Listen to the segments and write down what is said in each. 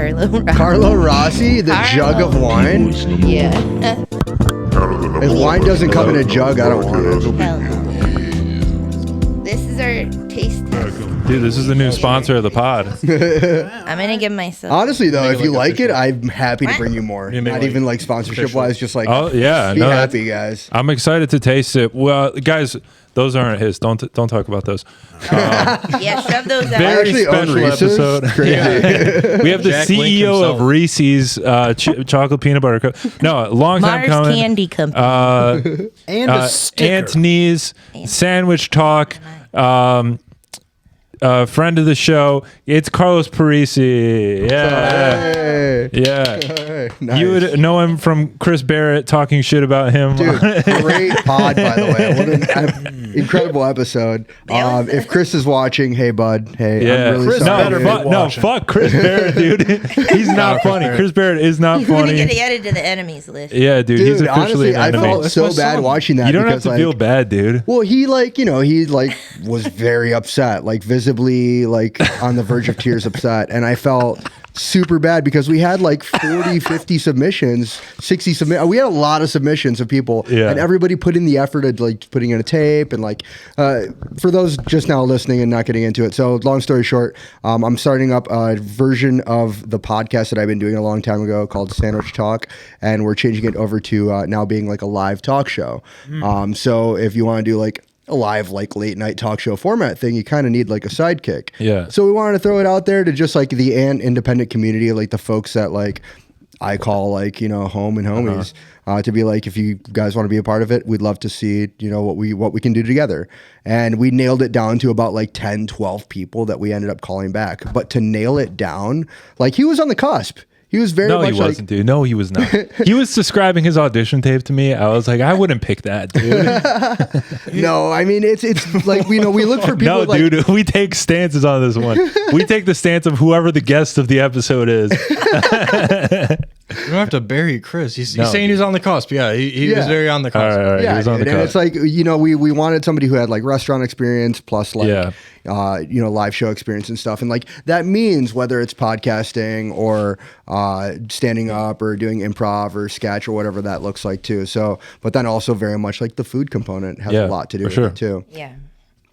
Carlo Rossi, the jug of wine. Yeah. If wine doesn't come in a jug, I don't want it. Hell no. This is our taste test. Dude, this is the new sponsor of the pod. I'm gonna give myself. Honestly, though, if you like it, official. I'm happy to bring you more. Not even like sponsorship wise, just like Oh yeah, be no, happy, guys. I'm excited to taste it. Well, guys, those aren't his. Don't talk about those. Yeah, shove those out. Very actually own special Reese's. episode. Crazy. We have the Jack Link CEO of himself. Reese's chocolate peanut butter cup. No, long time Mars coming. Candy Company. And a sticker. Anthony's Sandwich Talk. Friend of the show. It's Carlos Parisi. Yeah. Hey. Yeah. Hey. Nice. You would know him from Chris Barrett talking shit about him. Dude, great pod, by the way. What an incredible episode. If Chris is watching, hey, bud. Hey, Yeah. I'm really Chris sorry. better dude. be- fuck Chris Barrett, dude. He's not funny. Chris Barrett is not He's gonna get funny. added to the enemies list. Yeah, dude, he's Dude, officially honestly, I an enemy. felt That's so my bad son. watching that. You don't have because, to like, feel bad, dude. Well, he was very upset, like visibly like on the verge of tears upset. And I felt super bad because we had like 40, 50 submissions, 60 we had a lot of submissions of people, Yeah. and everybody put in the effort of like putting in a tape and like for those just now listening and not getting into it. So long story short, I'm starting up a version of the podcast that I've been doing a long time ago called Sandwich Talk, and we're changing it over to now being like a live talk show. So if you want to do like a live like late night talk show format thing, you kind of need like a sidekick. Yeah. So we wanted to throw it out there to just like the independent community, like the folks that like I call like, you know, home and homies, to be like, if you guys want to be a part of it, we'd love to see, you know, what we can do together. And we nailed it down to about like 10, 12 people that we ended up calling back. But to nail it down, like he was on the cusp. He was very No, much he like, wasn't, dude. No, he was not. He was describing his audition tape to me. I was like, I wouldn't pick that, dude. no, I mean, it's like, you know, we look for people No, like, dude, we take stances on this one. We take the stance of whoever the guest of the episode is. You don't have to bury Chris. He's No, saying he's on the cusp. Yeah, he Yeah. was very on the cusp. All right, yeah, he was on dude, the and cut. it's like, you know, we wanted somebody who had like restaurant experience plus like, Yeah. you know, live show experience and stuff. And like, that means whether it's podcasting or standing up or doing improv or sketch or whatever that looks like too. So, but then also very much like the food component has Yeah, a lot to do for with sure. it too. Yeah.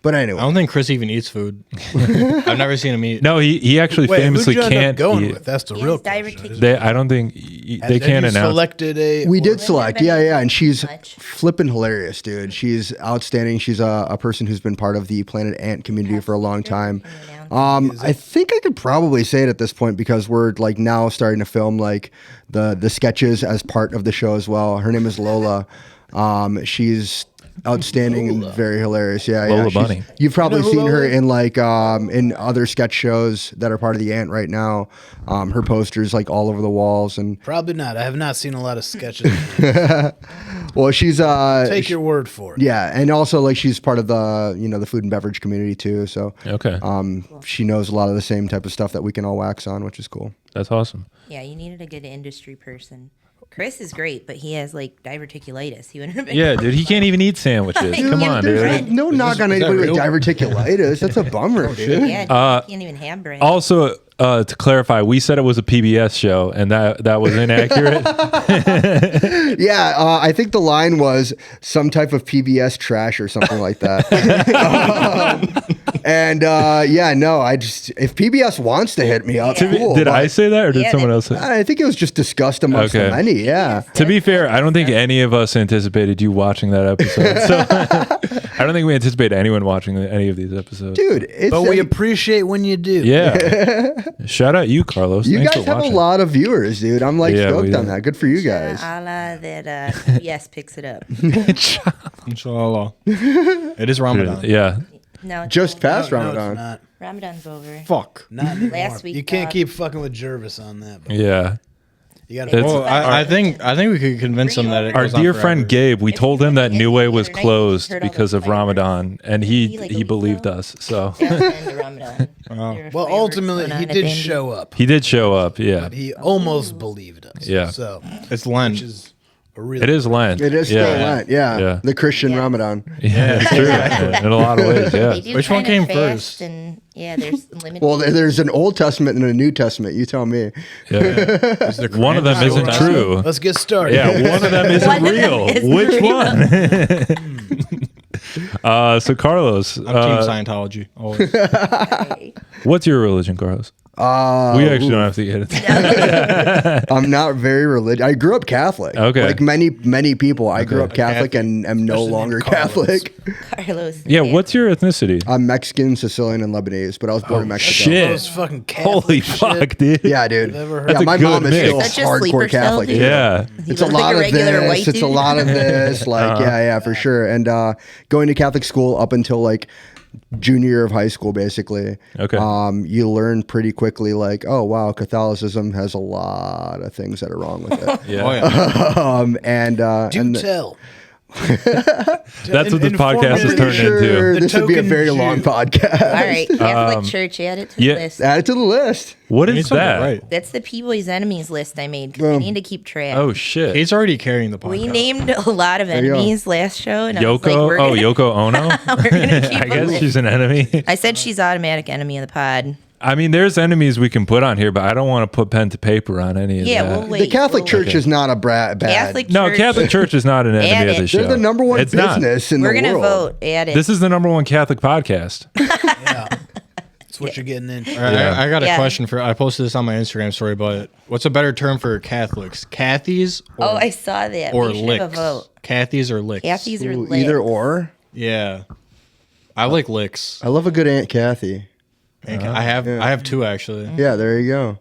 But I anyway, don't think Chris even eats food. I've never seen him eat. No, he actually Wait, famously who'd you end up can't going eat. with? That's the He real has question. diverticulitis. I don't think they can't you announce. selected a. we did Wouldn't select. have Yeah, been yeah. And she's much. flipping hilarious, dude. She's outstanding. She's a person who's been part of the Planet Ant community for a long time. I think I could probably say it at this point because we're like now starting to film like the sketches as part of the show as well. Her name is Lola. She's outstanding and very hilarious. Yeah, Lola yeah. Bunny. You've probably You know who seen her Lola is? in like in other sketch shows that are part of the Ant right now. Her posters like all over the walls and Probably not. I have not seen a lot of sketches. well, she's Take your word for it. yeah, and also like she's part of the the food and beverage community too. So Okay, she knows a lot of the same type of stuff that we can all wax on, which is cool. that's awesome. Yeah, you needed a good industry person. Chris is great, but he has like diverticulitis. He wouldn't have been. Yeah, dude, he can't even eat sandwiches. Come on, There's dude. no knock on is that anybody with real? diverticulitis. That's a bummer, dude. Yeah, he can't even have bread. Also, to clarify, we said it was a PBS show, and that was inaccurate. Yeah, I think the line was some type of PBS trash or something like that. Yeah, no, if PBS wants to hit me up, cool. Did but I say that, or did Yeah, someone they- else say? I think it was just discussed amongst Okay. the many. Yeah. To be fair, I don't think any of us anticipated you watching that episode. So I don't think we anticipate anyone watching any of these episodes. Dude, it's But we appreciate when you do. Yeah. Shout out you, Carlos. you Thanks guys for have watching. a lot of viewers, dude. I'm like Yeah, we stoked on do. that. Good for you guys. Allah that yes picks it up. Inshallah. It is Ramadan. Yeah. No, it's Just over. past No, Ramadan. it's not. Ramadan's over. Fuck. Not anymore. Last week, You can't dog. keep fucking with Jervis on that. Bro. Yeah. You got It's- to. Well, I think we could convince him that it Our goes on dear forever. friend Gabe, we If told you him went that to New Italy Way the was other night, closed you heard all because the of flavors. Ramadan, and He, like, a he week believed ago? us. So That's the end of Ramadan. There were Well, fireworks ultimately, going he on at did Bambi. show up. he did show up. Yeah. He almost believed us. Yeah. So, It's Lent. which is a really It is Lent. It is still Lent. Yeah. Yeah. The Christian Yeah. Ramadan. Yeah, it's true. In a lot of ways. They Yeah. do Which one kind came of fast first? And Yeah, there's limited. Well, there's an Old Testament and a New Testament. You tell me. Yeah. One of them isn't true. Let's get started. Yeah, one of them isn't One of them real. is Which real. one? So Carlos, I'm Team Scientology. Always. what's your religion, Carlos? We actually don't have to get it. I'm not very religious. I grew up Catholic. Okay. Like many people, I grew up Catholic and am no Especially longer named Carlos. Catholic. Carlos. Yeah, what's your ethnicity? I'm Mexican, Sicilian, and Lebanese, but I was born in Mexico. shit. Those fucking Catholic Holy shit. fuck, dude. Yeah, dude. Never heard Yeah, That's a my good mom is mix. still Such a sleeper hardcore cell, Catholic. dude. dude. Yeah. He It's a looks like lot of regular this. white It's a dude. lot of this. Like, yeah, for sure. And going to Catholic school up until like junior year of high school, basically. Okay. You learn pretty quickly, like, oh wow, Catholicism has a lot of things that are wrong with it. Yeah. Oh, yeah. And Do tell. That's what this podcast has turned sure into. this would be a token very Jew. long podcast. All right, Catholic Church, add it to the yeah. list. Add it to the list. What You need is something that? right. That's the P Boiz enemies list I made. 'Cause Boom. I need to keep track. Oh, shit. He's already carrying the podcast. We named a lot of you go. enemies last show, and I was like, Yoko? we're Oh, gonna, Yoko Ono? we're gonna keep I a guess list. she's an enemy. I said she's automatic enemy of the pod. I mean, there's enemies we can put on here, but I don't want to put pen to paper on any of Yeah, that. we'll wait. The Catholic we'll Church wait. is not a bad. Catholic No, Church. Catholic Church is not an enemy Add of the it. show. They're the number one It's not. business in We're the gonna world. vote. Add it. This is the number one Catholic podcast. Yeah. That's what you're getting into. I got a Yeah. question for. I posted this on my Instagram story, but what's a better term for Catholics? Cathies or, Oh, I saw that. or we should have a licks? vote. Cathies or licks? Kathy's or Ooh, licks? either or. Yeah. I like licks. I love a good Aunt Kathy. I have two actually, Yeah, there you go.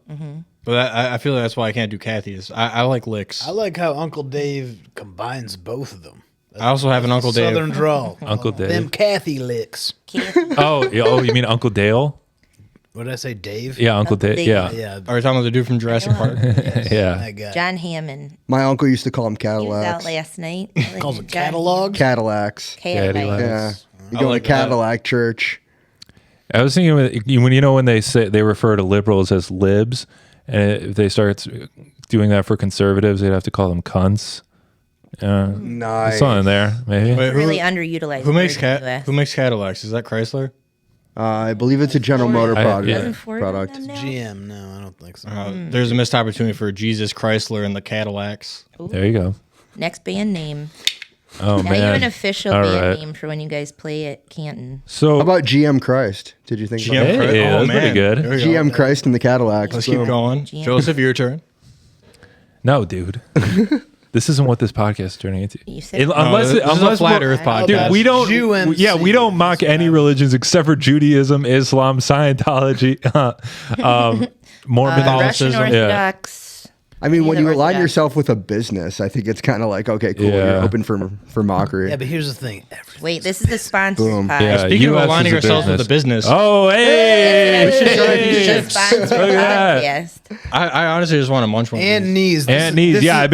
but I feel like that's why I can't do Cathies. I like licks. I like how Uncle Dave combines both of them. I also have an Uncle Dave. Southern drawl. Uncle Dave. Them Kathy licks. Oh, you mean Uncle Dale? What did I say, Dave? Yeah, Uncle Uncle Dale. Dale. Yeah. Yeah. Are we talking about the dude from Jurassic Park? Yeah. That guy. John Hammond. My uncle used to call them He was out Cadillacs. last night. Calls it John catalog. Cadillacs. Cadillac. Cadillac. Yeah. You I go like to that. Cadillac Church. I was thinking when they say they refer to liberals as libs, and if they start doing that for conservatives, they'd have to call them cunts. Nice. There's something there, maybe. Wait, Really underutilized. who makes word in the US. who makes Cadillacs? Is that Chrysler? I believe it's a General Motor I- product. yeah. Doesn't Ford have product. them now? GM. No, I don't think so. There's a missed opportunity for Jesus Chrysler and the Cadillacs. There you go. Next band name. Oh Now you have an man. official All band right. name for when you guys play at Canton. So How about GM Christ? Did you think GM about Hey, Christ- yeah, that's pretty good. There we go. GM Christ and the Cadillacs? Let's keep Boom. going. GM. Joseph, your turn. no, dude. This isn't what this podcast is turning into. You said- Unless this is a flat we're- Earth podcast. Dude, we don't. Jew Yeah, we don't mock any religions except for Judaism, Islam, Scientology, Mormon. Russian Catholicism. Orthodox. I mean, when Either you align Orthodox. yourself with a business, I think it's kind of like, okay, cool, Yeah. you're open for mockery. Yeah, but here's the thing. Everything. Wait, this is the sponsor Boom. pod. Yeah, Speaking of US aligning is a ourselves with the business, Oh, hey! This is Hey! the sponsor Look at that. podcast. I honestly just want to munch one. of And these. knees. This Ant is- knees. this Yeah, is-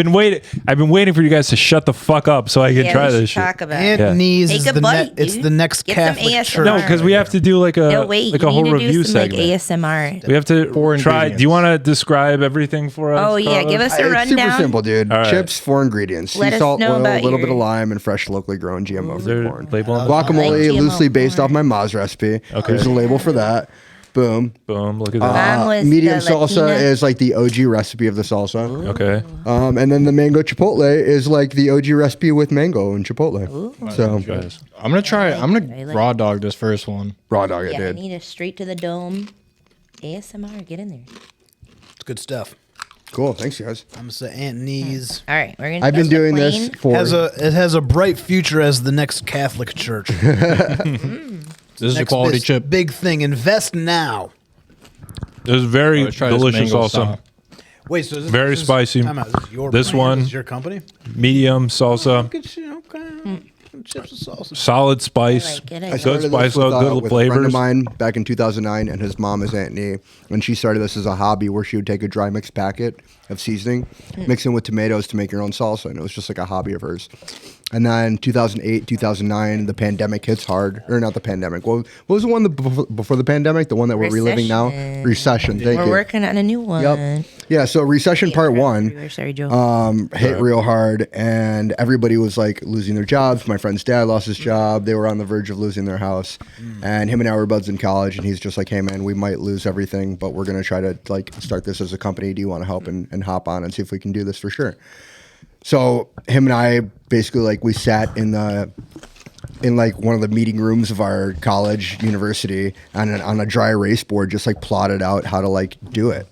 I've been waiting for you guys to shut the fuck up so I can Yeah, try we should this shit. talk about Ant it. Yeah. knees Take is a the bite, it's dude. the next Get some Catholic ASMR. church. No, because we have to do like a No, wait. like a you whole need to review do some segment. like ASMR. We have to Four try. Do you ingredients. want to describe everything for us? Oh, yeah, Carlos? give us a It's rundown. super simple, dude. All right. Chips, 4 ingredients: Let sea us salt, know oil, a about little your- bit of lime, and fresh locally grown GMO Is free there corn. label on Guacamole, I like GMO loosely based corn. off my Ma's recipe. Okay. There's a label for that. Boom. Boom. Look at that. Mom was Medium the salsa Latina. is like the OG recipe of the salsa. Okay. And then the mango chipotle is like the OG recipe with mango and chipotle. So Guys. I'm gonna try. I'm I gonna like raw dog this first one. raw dog it, Yeah, I dude. need a straight to the dome. ASMR, get in there. It's good stuff. Cool. Thanks, guys. I'm gonna say Ant knees All right, we're gonna. I've been just the doing this plain- for. it has a bright future as the next Catholic church. This is a Next quality big- chip. Big thing. Invest now. It was very Let's try this delicious. mango Also, style. Wait, so this Very this is- spicy. time out, This is your This brand? one- This is your company. medium salsa, Look at you, okay. Chips and salsa. solid spice, I like it, I I like good started spice, this with, good with a friend flavors. of mine back in 2009, and his mom is Aunt Nee, and she started this as a hobby where she would take a dry mix packet of seasoning, mix in with tomatoes to make your own salsa, and it was just like a hobby of hers. And then 2008, 2009, the pandemic hits hard, or not the pandemic. What was the one before the pandemic? The one that we're reliving now? Recession. Recession. Thank We're you. working on a new one. Yep. Yeah, so recession part one Everywhere. Sorry, Joe. hit real hard, and everybody was like losing their jobs. My friend's dad lost his job. They were on the verge of losing their house, and him and I were buds in college. And he's just like, "Hey, man, we might lose everything, but we're gonna try to like start this as a company. Do you want to help and hop on and see if we can do this for sure?" So him and I basically like we sat in like one of the meeting rooms of our college university on a dry erase board, just like plotted out how to like do it.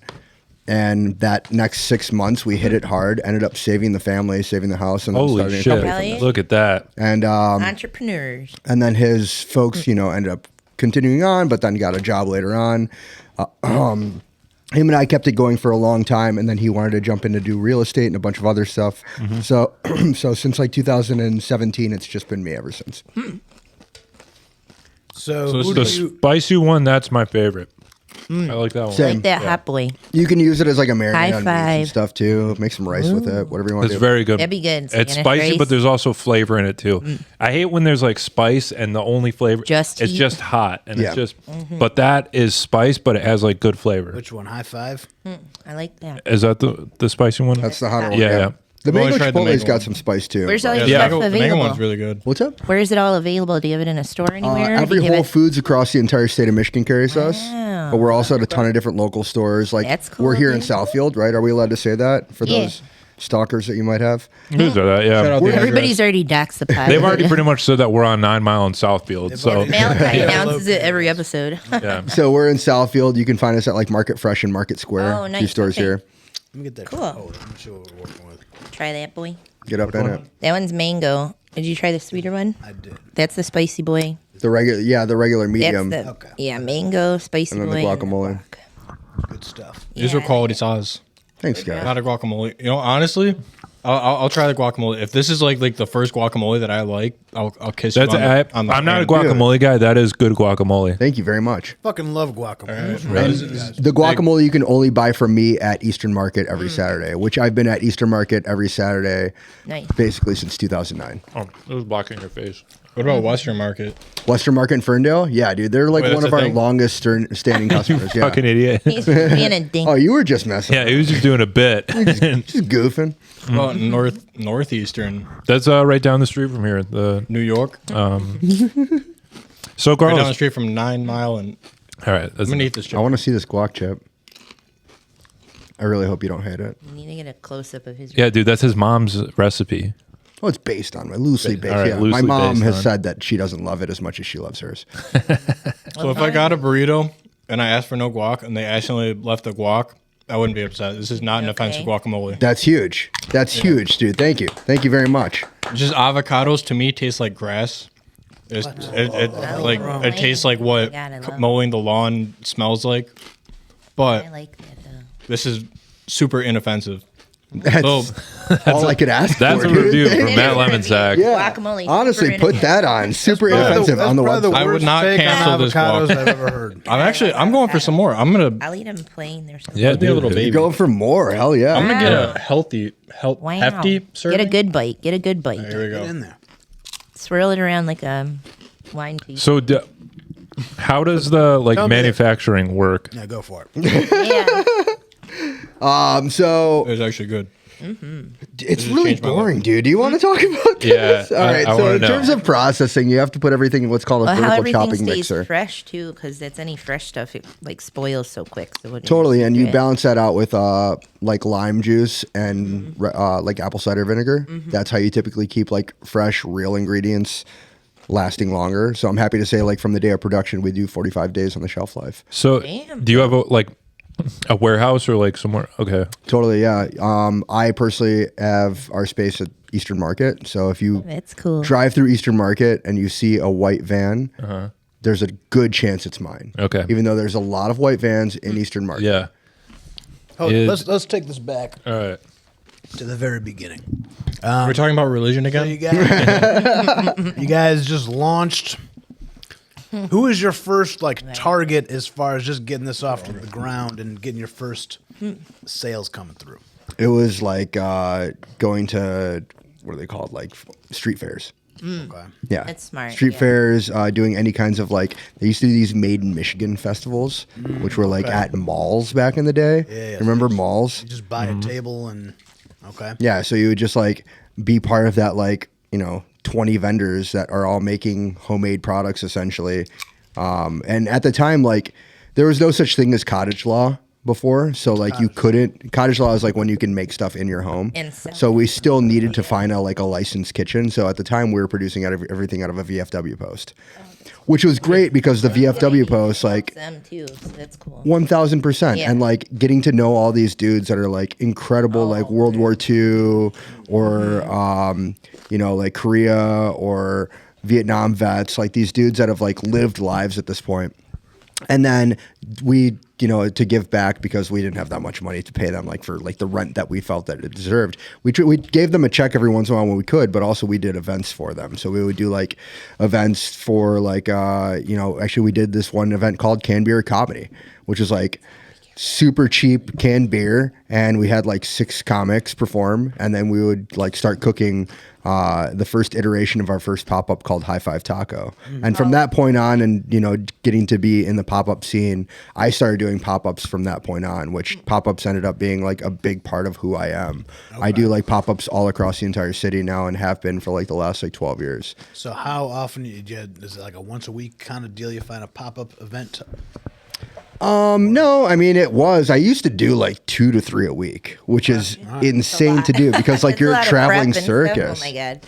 And that next 6 months, we hit it hard. Ended up saving the family, saving the house, and then Holy starting a shit! company. Hell yeah. Look at that. And Entrepreneurs. and then his folks, ended up continuing on, but then got a job later on. Him and I kept it going for a long time, and then he wanted to jump in to do real estate and a bunch of other stuff. So, so since like 2017, it's just been me ever since. So, So who The do you, spicy one, that's my favorite. I like that one. Same. Like that hot boy. You can use it as like a marinade High on meats and five. stuff too. Make some rice with it, whatever you want It's to do. very good. That'd be good. It's Spanish spicy, rice. but there's also flavor in it too. I hate when there's like spice and the only flavor Just it's heat. just hot and Yeah. it's just. But that is spice, but it has like good flavor. which one? High five. I like that. Is that the spicy one? That's the hotter one. Yeah, yeah. The I've only mango tried the chipotle's mango got one. some spice too. Where's all but- your Yeah. stuff The mango available? one's really good. What's up? Where is it all available? Do you have it in a store anywhere? Do Every you give Whole it- Foods across the entire state of Michigan carries us, Wow. but we're also at a ton of different local stores. Like That's cool, we're here in dude. Southfield, right? Are we allowed to say that for Yeah. those stalkers that you might have? Who's that? Yeah. Shout out the Everybody's already doxed the pod. They've already pretty much said that we're on 9 Mile in Southfield. So already- Malachi Yeah. announces it every episode. yeah. So we're in Southfield. You can find us at like Market Fresh and Market Square. Oh, Two nice. stores Okay. here. Let me get that. Cool. Hold on, let me show what we're working with. Try that boy. Get up in it. That one's mango. Did you try the sweeter one? I did. That's the spicy boy. The regular, the regular That's medium. the Okay. yeah mango spicy And then the boy. guacamole. Good stuff. These are Yeah. quality sauce. Thanks, guys. Not a guacamole. You know, honestly, I'll try the guacamole. If this is like the first guacamole that I like, I'll kiss That's you on the I'm not a hand. guacamole guy. That is good guacamole. Thank you very much. Fucking love guacamole. The guacamole you can only buy from me at Eastern Market every Saturday, which I've been at Eastern Market every Saturday Nice. basically since 2009. Oh, it was blocking your face. What about Western Market? Western Market in Ferndale? Yeah, dude. They're like Wait, one that's of a our thing? longest standing customers. Yeah. Fucking idiot. He's being a dink. Oh, you were just messing. Yeah, he was just doing a bit. Just goofing. Well, northeastern That's right down the street from here. New York, So right down the Carlos. street from 9 Mile, and All right. I'm gonna eat this I chip. want to see this guac chip. I really hope you don't hate it. You need to get a close up of his. Yeah, dude, that's his mom's recipe. Oh, it's based on loosely based. All right, Yeah. My loosely mom based has on. said that she doesn't love it as much as she loves hers. So if I got a burrito and I asked for no guac and they accidentally left the guac, I wouldn't be upset. This is not an Okay. offensive guacamole. That's huge. That's huge, dude. Thank you. Thank you very much. Just avocados to me taste like grass. It tastes like what God, I love mowing the lawn smells like. But I like that though. this is super inoffensive. That's So all I could ask That's for. a dude. review Thank from you. Matt Lemonsack. Yeah. Guacamole, Honestly, super put inoffensive. that on. Super That's inoffensive that's on the probably website. I would worst not take on cancel this avocados guac. I've ever heard. I'm going for some more. I'm gonna I'll eat them plain. They're so Yeah, good. be a dude. little dude. baby. You're going for more. Hell yeah. I'm gonna get Wow. a hefty serving. Get a good bite. Get a good bite. Here we Get go. in there. Swirl it around like a wine piece. So, how does the Tell me manufacturing work? Yeah, go for it. Yeah. So It's actually good. it's has really changed my life. boring, dude. Do you want to talk about Yeah, this? All I- right. I So wanna in know. terms of processing, you have to put everything in what's called a Well, how vertical everything chopping stays mixer. fresh too, because that's any fresh stuff. It like spoils so quick. So what Totally, and you balance. balance that out with like lime juice and like apple cider vinegar. That's how you typically keep like fresh, real ingredients lasting longer. So I'm happy to say, like from the day of production, we do 45 days on the shelf life. So, Damn. do you have a warehouse or like somewhere? Okay. Totally, yeah. I personally have our space at Eastern Market. So if you That's cool. drive through Eastern Market and you see a white van, there's a good chance it's mine. Okay. Even though there's a lot of white vans in Eastern Market. Yeah. Hold Is- let's take this back All right. to the very beginning. We're talking about religion So again. you guys just launched. Who is your first target as far as just getting this off to the ground and getting your first sales coming through? It was like going to, what are they called? Like street fairs. Okay. Yeah, That's smart, Street yeah. fairs, doing any kinds of like they used to do these Made in Michigan festivals, which were like okay. at malls back in the day. Yeah. Remember So malls? you just buy a table and okay. Yeah, so you would just like be part of that, like 20 vendors that are all making homemade products essentially. And at the time, like there was no such thing as cottage law before, so like you couldn't. Cottage law is like when you can make stuff in your home. And sell So we still needed to find a licensed kitchen. So at the time, we were producing everything out of a VFW post, which was great because the VFW post like. Them too, so that's cool. 1000%. Yeah. And like getting to know all these dudes that are like incredible, like World War II or, like Korea or Vietnam vets, like these dudes that have like lived lives at this point. And then we, to give back because we didn't have that much money to pay them, like for like the rent that we felt that it deserved. We gave them a check every once in a while when we could, but also we did events for them. So we would do like events for like, actually we did this one event called Canned Beer Comedy, which is like super cheap canned beer. And we had like 6 comics perform. And then we would like start cooking the first iteration of our first pop-up called High Five Taco. And from that point on and, getting to be in the pop-up scene, I started doing pop-ups from that point on, which pop-ups ended up being like a big part of who I am. I do like pop-ups all across the entire city now and have been for like the last like 12 years. So how often is it like a once a week kind of deal? You find a pop-up event? No, I mean I used to do like 2 to 3 a week, which is insane to do because like That's a you're a lot of traveling prep and stuff. circus. Oh my god!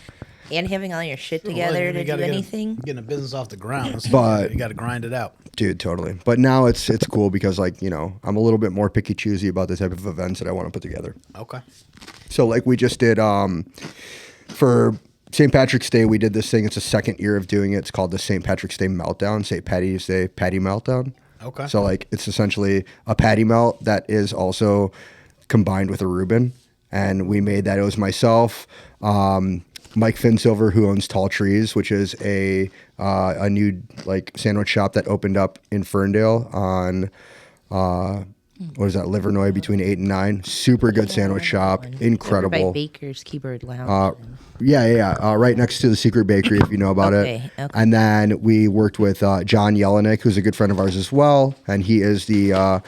And having all your shit Well, together you to do gotta anything. Getting a business off the ground. But- you got to grind it out. Dude, totally. But now it's cool because like, I'm a little bit more picky choosy about the type of events that I want to put together. Okay. So like we just did for St. Patrick's Day, we did this thing. It's the second year of doing it. It's called the St. Patrick's Day Meltdown, St. Patty's Day Patty Meltdown. Okay. So like it's essentially a patty melt that is also combined with a Reuben. And we made that. It was myself, Mike Finsilver, who owns Tall Trees, which is a new like sandwich shop that opened up in Ferndale on what is that, Livernois between 8 and 9. Super good sandwich shop, Over incredible. by Baker's Keyboard Lounge. Yeah. Right next to the Secret Bakery, if you know about Okay, it. okay. And then we worked with John Jelinek, who's a good friend of ours as well, and he is the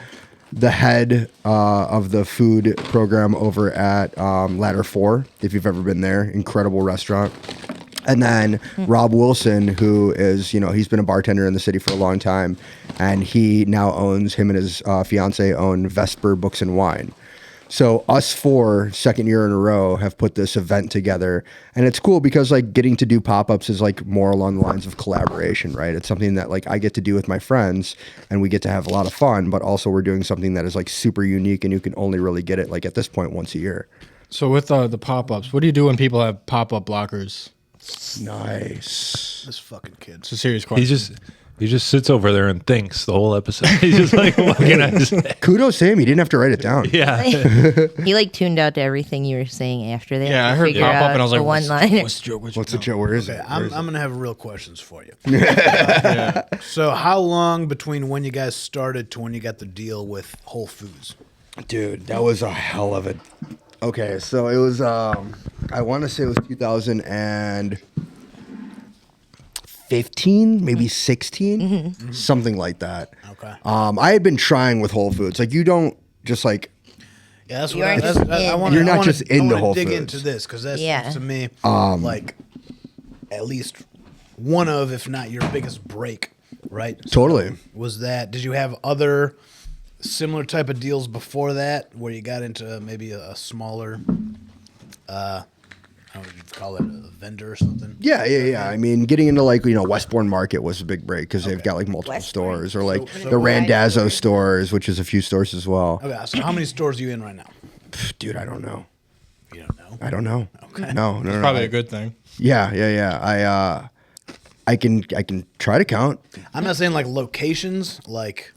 head of the food program over at Ladder 4. If you've ever been there, incredible restaurant. And then Rob Wilson, who is, he's been a bartender in the city for a long time, and he now owns, him and his fiance own Vesper Books and Wine. So us 4, second year in a row, have put this event together. And it's cool because like getting to do pop-ups is like more along the lines of collaboration, right? It's something that like I get to do with my friends and we get to have a lot of fun, but also we're doing something that is like super unique and you can only really get it like at this point once a year. So with the pop-ups, what do you do when people have pop-up blockers? Nice. This fucking kid. It's a serious question. He just sits over there and thinks the whole episode. He's just like, what can I say? Kudos to him. He didn't have to write it down. Yeah. He like tuned out to everything you were saying after that. Yeah, I to heard figure pop-up out and I was the like, one liner. what's the joke? What's the joke? Where is Okay, it? I'm going to have real questions for you. Yeah. So how long between when you guys started to when you got the deal with Whole Foods? Dude, that was a hell of a... Okay, so it was, I want to say it was 2015, maybe 16, something like that. Okay. I had been trying with Whole Foods. Like, you don't just like... Yeah, that's You what aren't that's, just I in. want. You're not I wanna, just into I wanna Whole dig Foods. into this because that Yeah. seems to me like at least one of, if not your biggest break, right? Totally. So was that? Did you have other similar type of deals before that, where you got into maybe a smaller, how would you call it, a vendor or something? Yeah. I mean, getting into like, Westbourne Market was a big break because they've got like multiple Westbourne. stores, or like So the why- Randazzo stores, which is a few stores as well. Okay, so how many stores are you in right now? Dude, I don't know. You don't know. I don't know. Okay. No. Probably a good thing. Yeah. I can try to count. I'm not saying like locations, like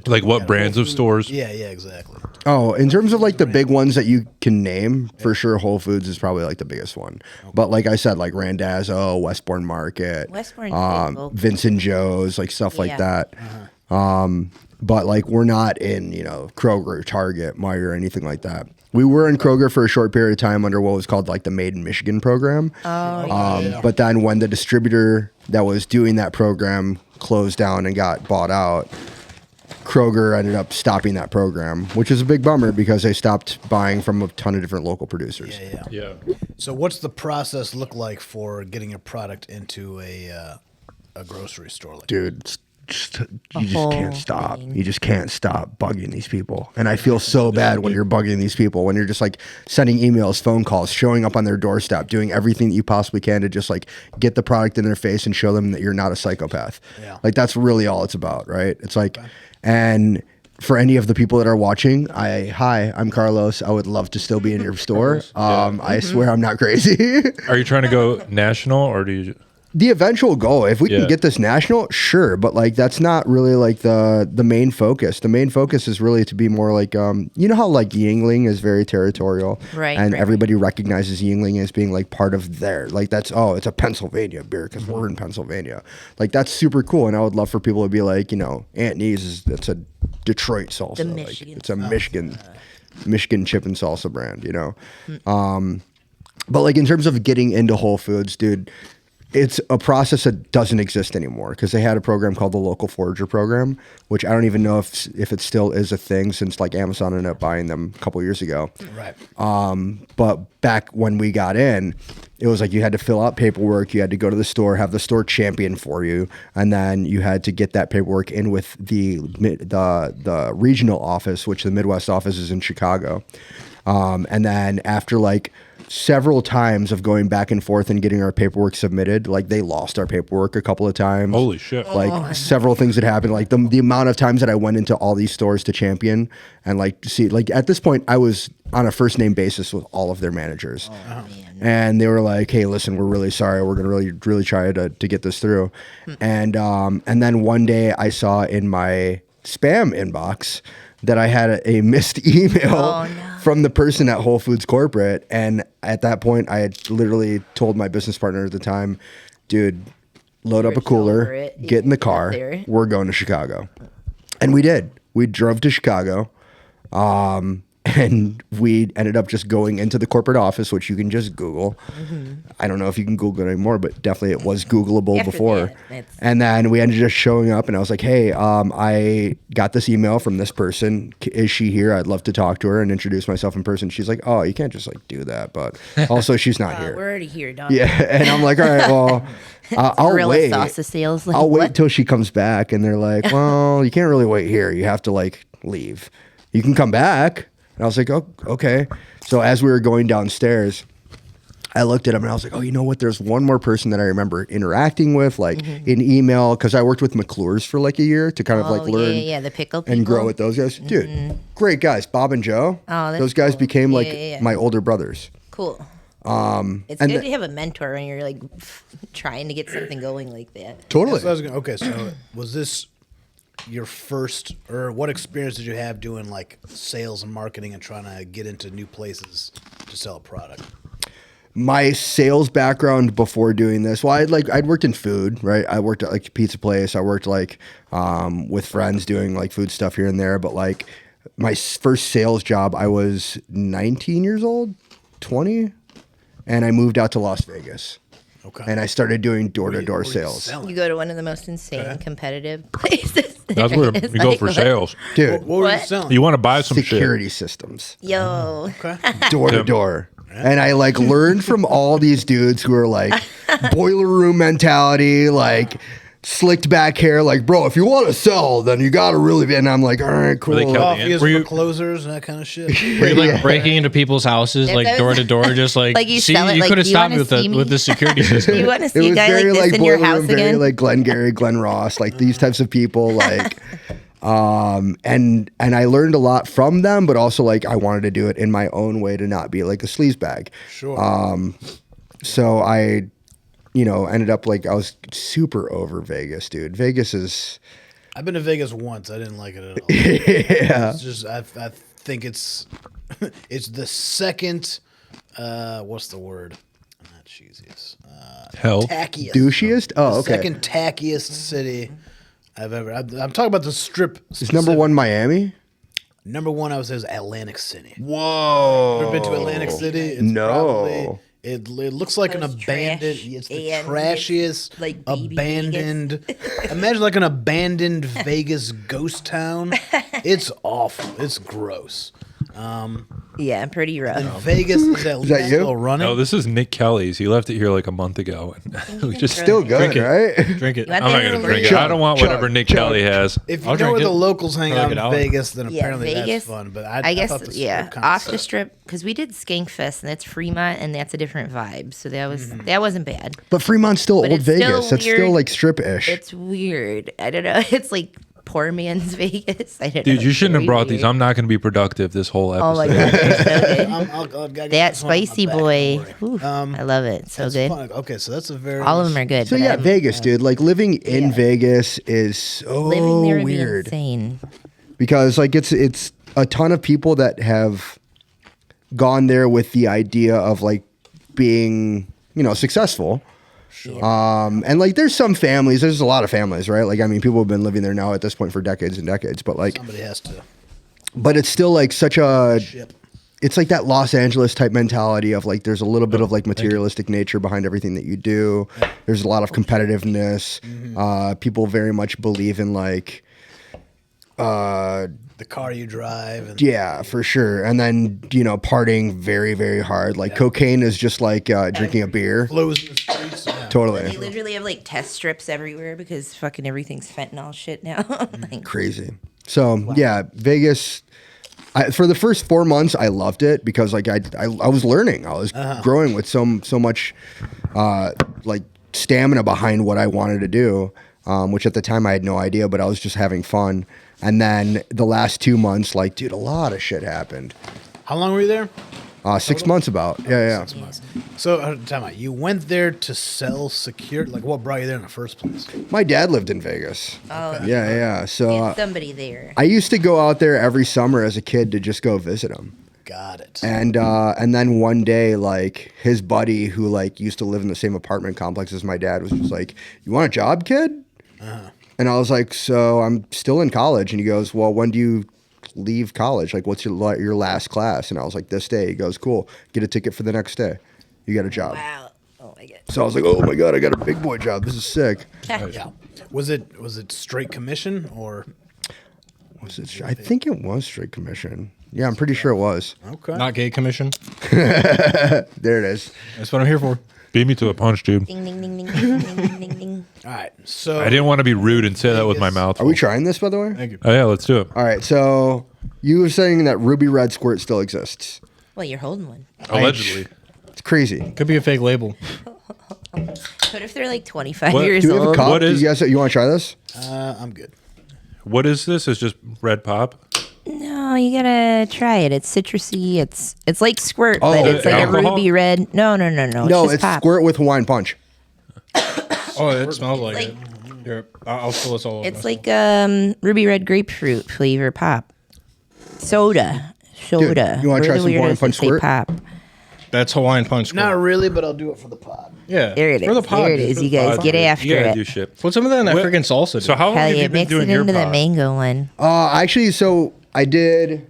Like what Yeah, brands Whole of Foods- stores? Yeah, exactly. Oh, in terms of like the big ones that you can name, for sure, Whole Foods is probably like the biggest one. But like I said, like Randazzo, Westbourne Market, Westbourne's big, local. Vincent Joe's, like stuff like Yeah. that. but like we're not in, you know, Kroger, Target, Meijer, or anything like that. We were in Kroger for a short period of time under what was called like the Made in Michigan program. But then when the distributor that was doing that program closed down and got bought out, Kroger ended up stopping that program, which is a big bummer because they stopped buying from a ton of different local producers. Yeah. So what's the process look like for getting a product into a grocery store? Like Dude, you just whole can't stop. thing. You just can't stop bugging these people. And I feel so bad when you're bugging these people, when you're just like sending emails, phone calls, showing up on their doorstep, doing everything that you possibly can to just like get the product in their face and show them that you're not a psychopath. Yeah. Like that's really all it's about, right? It's like, and for any of the people that are watching, hi, I'm Carlos. I would love to still be in your store. I swear I'm not crazy. Are you trying to go national, or do you? The eventual goal, if we Yeah. can get this national, sure, but like that's not really like the main focus. The main focus is really to be more like you know how like Yingling is very territorial, Right, and right, everybody recognizes Yingling as being like part of their like it's a Pennsylvania beer because we're in Pennsylvania. Like that's super cool, and I would love for people to be like, you know, Aunt Nee's it's a Detroit salsa, The like, Michigan it's a salsa. Michigan chip and salsa brand, you know. But like in terms of getting into Whole Foods, dude. It's a process that doesn't exist anymore because they had a program called the Local Forager Program, which I don't even know if it still is a thing since like Amazon ended up buying them a couple years ago. right. But back when we got in, it was like you had to fill out paperwork, you had to go to the store, have the store champion for you, and then you had to get that paperwork in with the regional office, which the Midwest office is in Chicago. And then after like several times of going back and forth and getting our paperwork submitted, like they lost our paperwork a couple of times. Holy shit! Like several things that happened, like the amount of times that I went into all these stores to champion and like see, like at this point I was on a first name basis with all of their managers. And they were like, "Hey, listen, we're really sorry. We're gonna really try to get this through." And then one day I saw in my spam inbox that I had a missed email from the person at Whole Foods Corporate. And at that point, I had literally told my business partner at the time, dude, load up a over cooler, it. get in the Get car, there. we're going to Chicago. And we did. We drove to Chicago. And we ended up just going into the corporate office, which you can just Google. I don't know if you can Google it anymore, but definitely it was Googleable After before. that, it's- And then we ended up just showing up, and I was like, "Hey, I got this email from this person. Is she here? I'd love to talk to her and introduce myself in person." She's like, "Oh, you can't just like do that." But also, she's not We're here. already here, dog. Yeah, and I'm like, "All right, well, I'll Gorilla wait. salsa sales. Like, I'll wait what? till she comes back." And they're like, "Well, you can't really wait here. You have to like leave. You can come back." And I was like, "Oh, okay." So as we were going downstairs, I looked at him and I was like, "Oh, you know what? There's one more person that I remember interacting with, like in email, because I worked with McClure's for like a year to kind of like learn yeah, the pickle people. and grow with those guys. Dude, great guys, Bob and Joe. Oh, that's those guys cool. became like Yeah. my older brothers. Cool. It's and good to have a mentor when you're like trying to get something going like that. Totally. So I was gonna, okay, so was this your first, or what experience did you have doing like sales and marketing and trying to get into new places to sell a product? My sales background before doing this, well, I'd worked in food, right? I worked at like a pizza place. I worked like with friends doing like food stuff here and there. But like my first sales job, I was 19 years old, 20, and I moved out to Las Vegas. Okay. And I started doing door-to-door What were you sales. selling? You go to one of the most insane competitive places. That's there where is. you go Like, for what? sales. Dude, What were you What? selling? You want to buy some security systems. Yo. Okay. Door to door. And I like learned from all these dudes who are like boiler room mentality, like slicked back hair, like, bro, if you want to sell, then you got to really be. And I'm like, all right, cool. they count- Coffee is Were for you- closers and that kind of shit. Were you like breaking into people's houses, That's like what I door was- to door, just like, Like you see, sell it, you like, could have "Do you stopped me wanna with the see me?" with the security system. You want to It see a was guy very like this like in your boiler house room, very again? like Glengarry, Glen Ross, like these types of people, like, and I learned a lot from them, but also like I wanted to do it in my own way to not be like a sleazebag. Sure. So I, you know, ended up like I was super over Vegas, dude. Vegas is, I've been to Vegas once. I didn't like it at all. yeah, It's just I think it's it's the second what's the word? Not cheesiest. Hell. Tackiest. douchiest. Oh, okay. Second tackiest city I've ever. I'm talking about the strip. Is number one Miami? Number one, I would say, is Atlantic City. Whoa. Ever been to Atlantic City? It's No. probably- It looks like an Most abandoned. trash It's the and trashiest, like baby abandoned. Imagine like an abandoned Vegas ghost town. It's awful. It's gross. Yeah, pretty rough. Vegas is that that you? still running? No, this is Nick Kelly's. He left it here like a month ago. And we just Still good, Drink it. right? Drink it. You want I'm not that gonna or drink it. you- I don't want whatever Nick Kelly has. If you I'll know drink where it. the locals hang I like out it in out. Vegas, then Yeah, apparently Vegas. that's fun. But I I thought guess the yeah, strip kinda off the sucked. strip because we did Skank Fest and that's Fremont and that's a different vibe. So that wasn't bad. But Fremont's still But old it's still Vegas. That's still weird. like strip-ish. It's weird. I don't know. It's like poor man's Vegas. I don't know. Dude, you It's shouldn't have very brought these. weird. I'm not going to be productive this whole episode. Oh my god, they're so good. I'll get That this one on my spicy back, boy, don't worry. whew, I love it. So That's good. fun. Okay, so that's a very All of them are good. so but yeah, I'm- Vegas, dude. Like living in Vegas is so living there would be weird insane. because like it's a ton of people that have gone there with the idea of like being successful. And like there's some families, there's a lot of families, right? Like I mean, people have been living there now at this point for decades and decades, but like, Somebody has to but it's still like such a. ship. It's like that Los Angeles type mentality of like there's a little bit of like materialistic nature behind everything that you do. There's a lot of competitiveness. People very much believe in like The car you drive. And yeah, for sure. And then partying very very hard. Like cocaine is just like drinking a beer. flows in the streets. Yeah. They Totally literally have like test strips everywhere because fucking everything's fentanyl shit now. Like, crazy. So yeah, Vegas. For the first 4 months, I loved it because like I was learning. I was growing with so much like stamina behind what I wanted to do, which at the time I had no idea, but I was just having fun. And then the last 2 months, like dude, a lot of shit happened. How long were you there? 6 months about. Yeah. So, time out. You went there to sell security. Like, what brought you there in the first place? My dad lived in Vegas. oh, Yeah. So get somebody there. I used to go out there every summer as a kid to just go visit him. Got it. And then one day, like his buddy who like used to live in the same apartment complex as my dad was just like, "You want a job, kid?" And I was like, "So I'm still in college." And he goes, "Well, when do you leave college? Like, what's your last class?" And I was like, "This day." He goes, "Cool. Get a ticket for the next day. You got a job." Wow. Oh my god. So I was like, "Oh my god, I got a big boy job. This is sick." Yeah. Was it straight commission or? Was it? I think it was straight commission. Yeah, I'm pretty sure it was. Okay. Not gay commission. There it is. That's what I'm here for. Beat me to a punch, dude. Ding ding ding ding ding ding ding ding. All right. So I didn't want to be rude and say that with my mouth. Are we trying this, by the way? Thank you. Oh yeah, let's do it. All right. So you were saying that ruby red squirt still exists. Well, you're holding one. Allegedly. It's crazy. Could be a fake label. What if they're like 25 What? years Do we have a old? cup? What is- You want to try this? I'm good. What is this? It's just red pop. No, you gotta try it. It's citrusy. It's like Squirt, Oh, but it's like alcohol? a ruby red. No. No, just it's pop. squirt with Hawaiian punch. Oh, it smells like, like- it. Here, I'll fill this all over. It's like ruby red grapefruit flavor pop. Soda. Dude, you wanna try We're the some Hawaiian weirdos that Punch say Squirt? Pop. That's Hawaiian punch. Not Squirt. really, but I'll do it for the pod. Yeah. There it For the is. pod, There it dude. is. For You the guys pod. get You after gotta it. do shit. Put some of that in that What- freaking salsa. So dude. how long Hell have yeah, you been mix doing it your into the pod? mango one. Actually, so I did.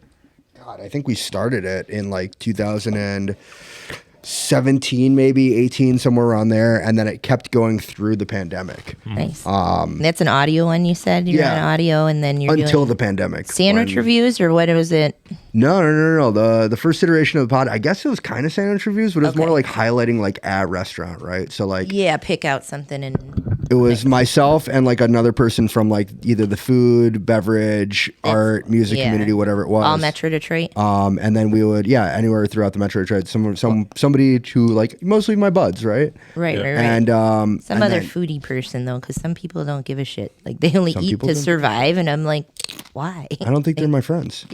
God, I think we started it in like 2017, maybe 18, somewhere around there, and then it kept going through the pandemic Nice. That's an audio one you said? You're yeah. on audio and then you're until doing the pandemic. sandwich when- reviews or what was it? No. The first iteration of the pod, I guess it was kind of sandwich reviews, but it was more Okay. like highlighting like a restaurant, right? So like Yeah, pick out something and it was myself and like another person from like either the food, beverage, art, music yeah. community, whatever it was. all Metro Detroit. And then we would, anywhere throughout the Metro Detroit. Somebody who like mostly my buds, right? Right. And Some and other then- foodie person though, because some people don't give a shit. Like they only Some eat people to don't. survive, and I'm like, why? I don't think they're my friends,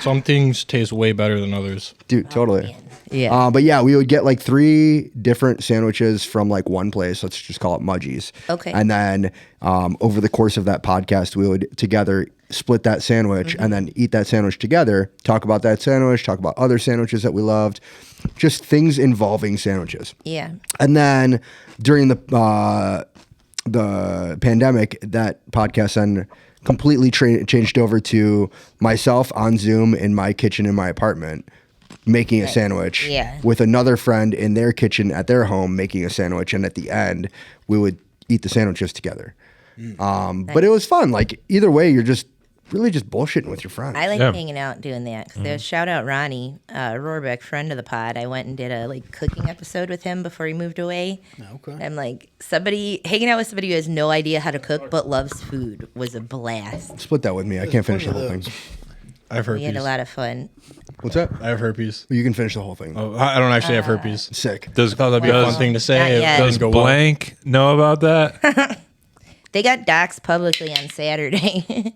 Some things taste way better than others. dude. Totally. Yeah. But yeah, we would get like 3 different sandwiches from like one place. Let's just call it Mudgie's. Okay. And then over the course of that podcast, we would together split that sandwich and then eat that sandwich together, talk about that sandwich, talk about other sandwiches that we loved, just things involving sandwiches. Yeah. And then during the the pandemic, that podcast then completely changed over to myself on Zoom in my kitchen in my apartment making a sandwich with another friend in their kitchen at their home making a sandwich, and at the end we would eat the sandwiches together. But it was fun. Like either way, you're just really just bullshitting with your friends. I like hanging out doing that. Shout out Ronnie Rohrbeck, friend of the pod. I went and did a cooking episode with him before he moved away. Okay. I'm like, hanging out with somebody who has no idea how to cook but loves food was a blast. Split that with me. I can't finish the whole thing. I have herpes. We had a lot of fun. What's that? I have herpes. You can finish the whole thing. Oh, I don't actually have herpes. Sick. I thought that'd be a fun thing to say. Not It yet. doesn't go well. Blank know about that? They got doxxed publicly on Saturday.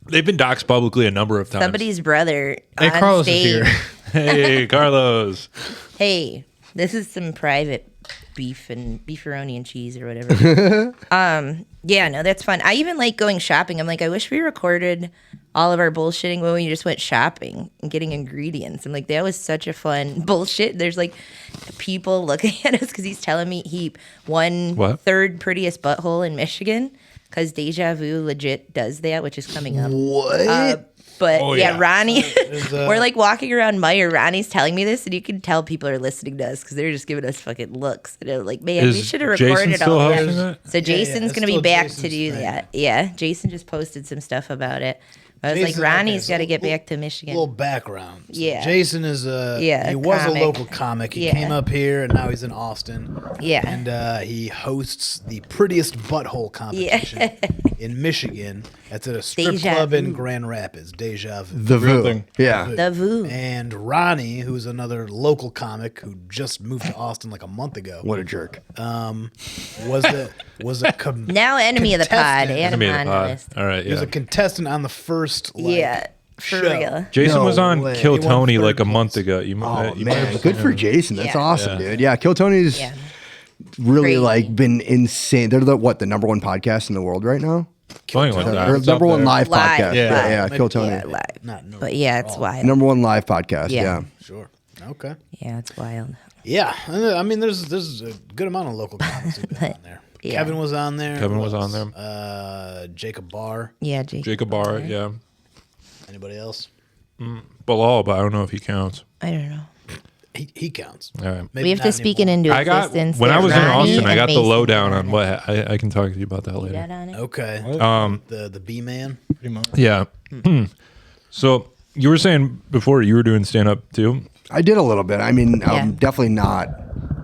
They've been doxxed publicly a number of times. Somebody's brother Hey, on Carlos stage. is here. Hey, Carlos. Hey, this is some private beef and beefaroni and cheese or whatever. Yeah, no, that's fun. I even like going shopping. I'm like, I wish we recorded all of our bullshitting when we just went shopping and getting ingredients. I'm like, that was such a fun bullshit. There's like people looking at us because he's telling me he won third prettiest butthole in Michigan because Deja Vu legit does that, which is coming up. What? But Oh, yeah, yeah. Ronnie, we're like walking around Meyer. Ronnie's telling me this, and you can tell people are listening to us because they're just giving us fucking looks. And they're like, man, we Is should have Jason recorded still all hosting that. that? So Jason's it's going to be still back Jason's to do thing. that. Yeah, Jason just posted some stuff about it. I was Jason, like, Ronnie's okay, got to so get little- back to Michigan. Little background. So Yeah. Jason is he was comic. a local comic. He Yeah. came up here and now he's in Austin. Yeah. And he hosts the prettiest butthole competition in Michigan. That's at a strip Deja club in Vu. Grand Rapids. Deja Vu. The Real Vu. thing. Yeah. The Vu. And Ronnie, who's another local comic who just moved to Austin like a month ago, What a jerk. was a Now enemy of the pod. contestant. Add him Enemy of on the the pod. list. All right, he was yeah. a contestant on the first Yeah, for show. real. Jason No was on way. Kill He won Tony third like a place. month ago. You, Oh, you man. Good for Jason. That's Yeah. awesome, Yeah. dude. Yeah, Kill Tony's Yeah. really Crazy. like been insane. They're the number one podcast in the world right now? Something like Or that. It's number up one there. live Live, podcast. Yeah. Yeah, Maybe- Kill Tony. Yeah, live. Not no. But yeah, it's wild. Number one live podcast. Yeah. Yeah. Sure. Okay. Yeah, it's wild. Yeah, I mean, there's a good amount of local comics who've been on there. Yeah. Kevin was on there. Kevin Who was on else? there. Jacob Barr. Yeah, Jake. Jacob Barr, yeah. Anybody else? Bilal, but I don't know if he counts. I don't know. He counts. All right. Maybe We have not to speak it anymore. into I got existence. when I that was in Ronnie Austin, I and got the Mason lowdown are on what I can talk to you about that that later. on it. Okay. The B man. Pretty much. Yeah. So you were saying before you were doing stand up too. I did a little bit. I mean, Yeah. I'm definitely not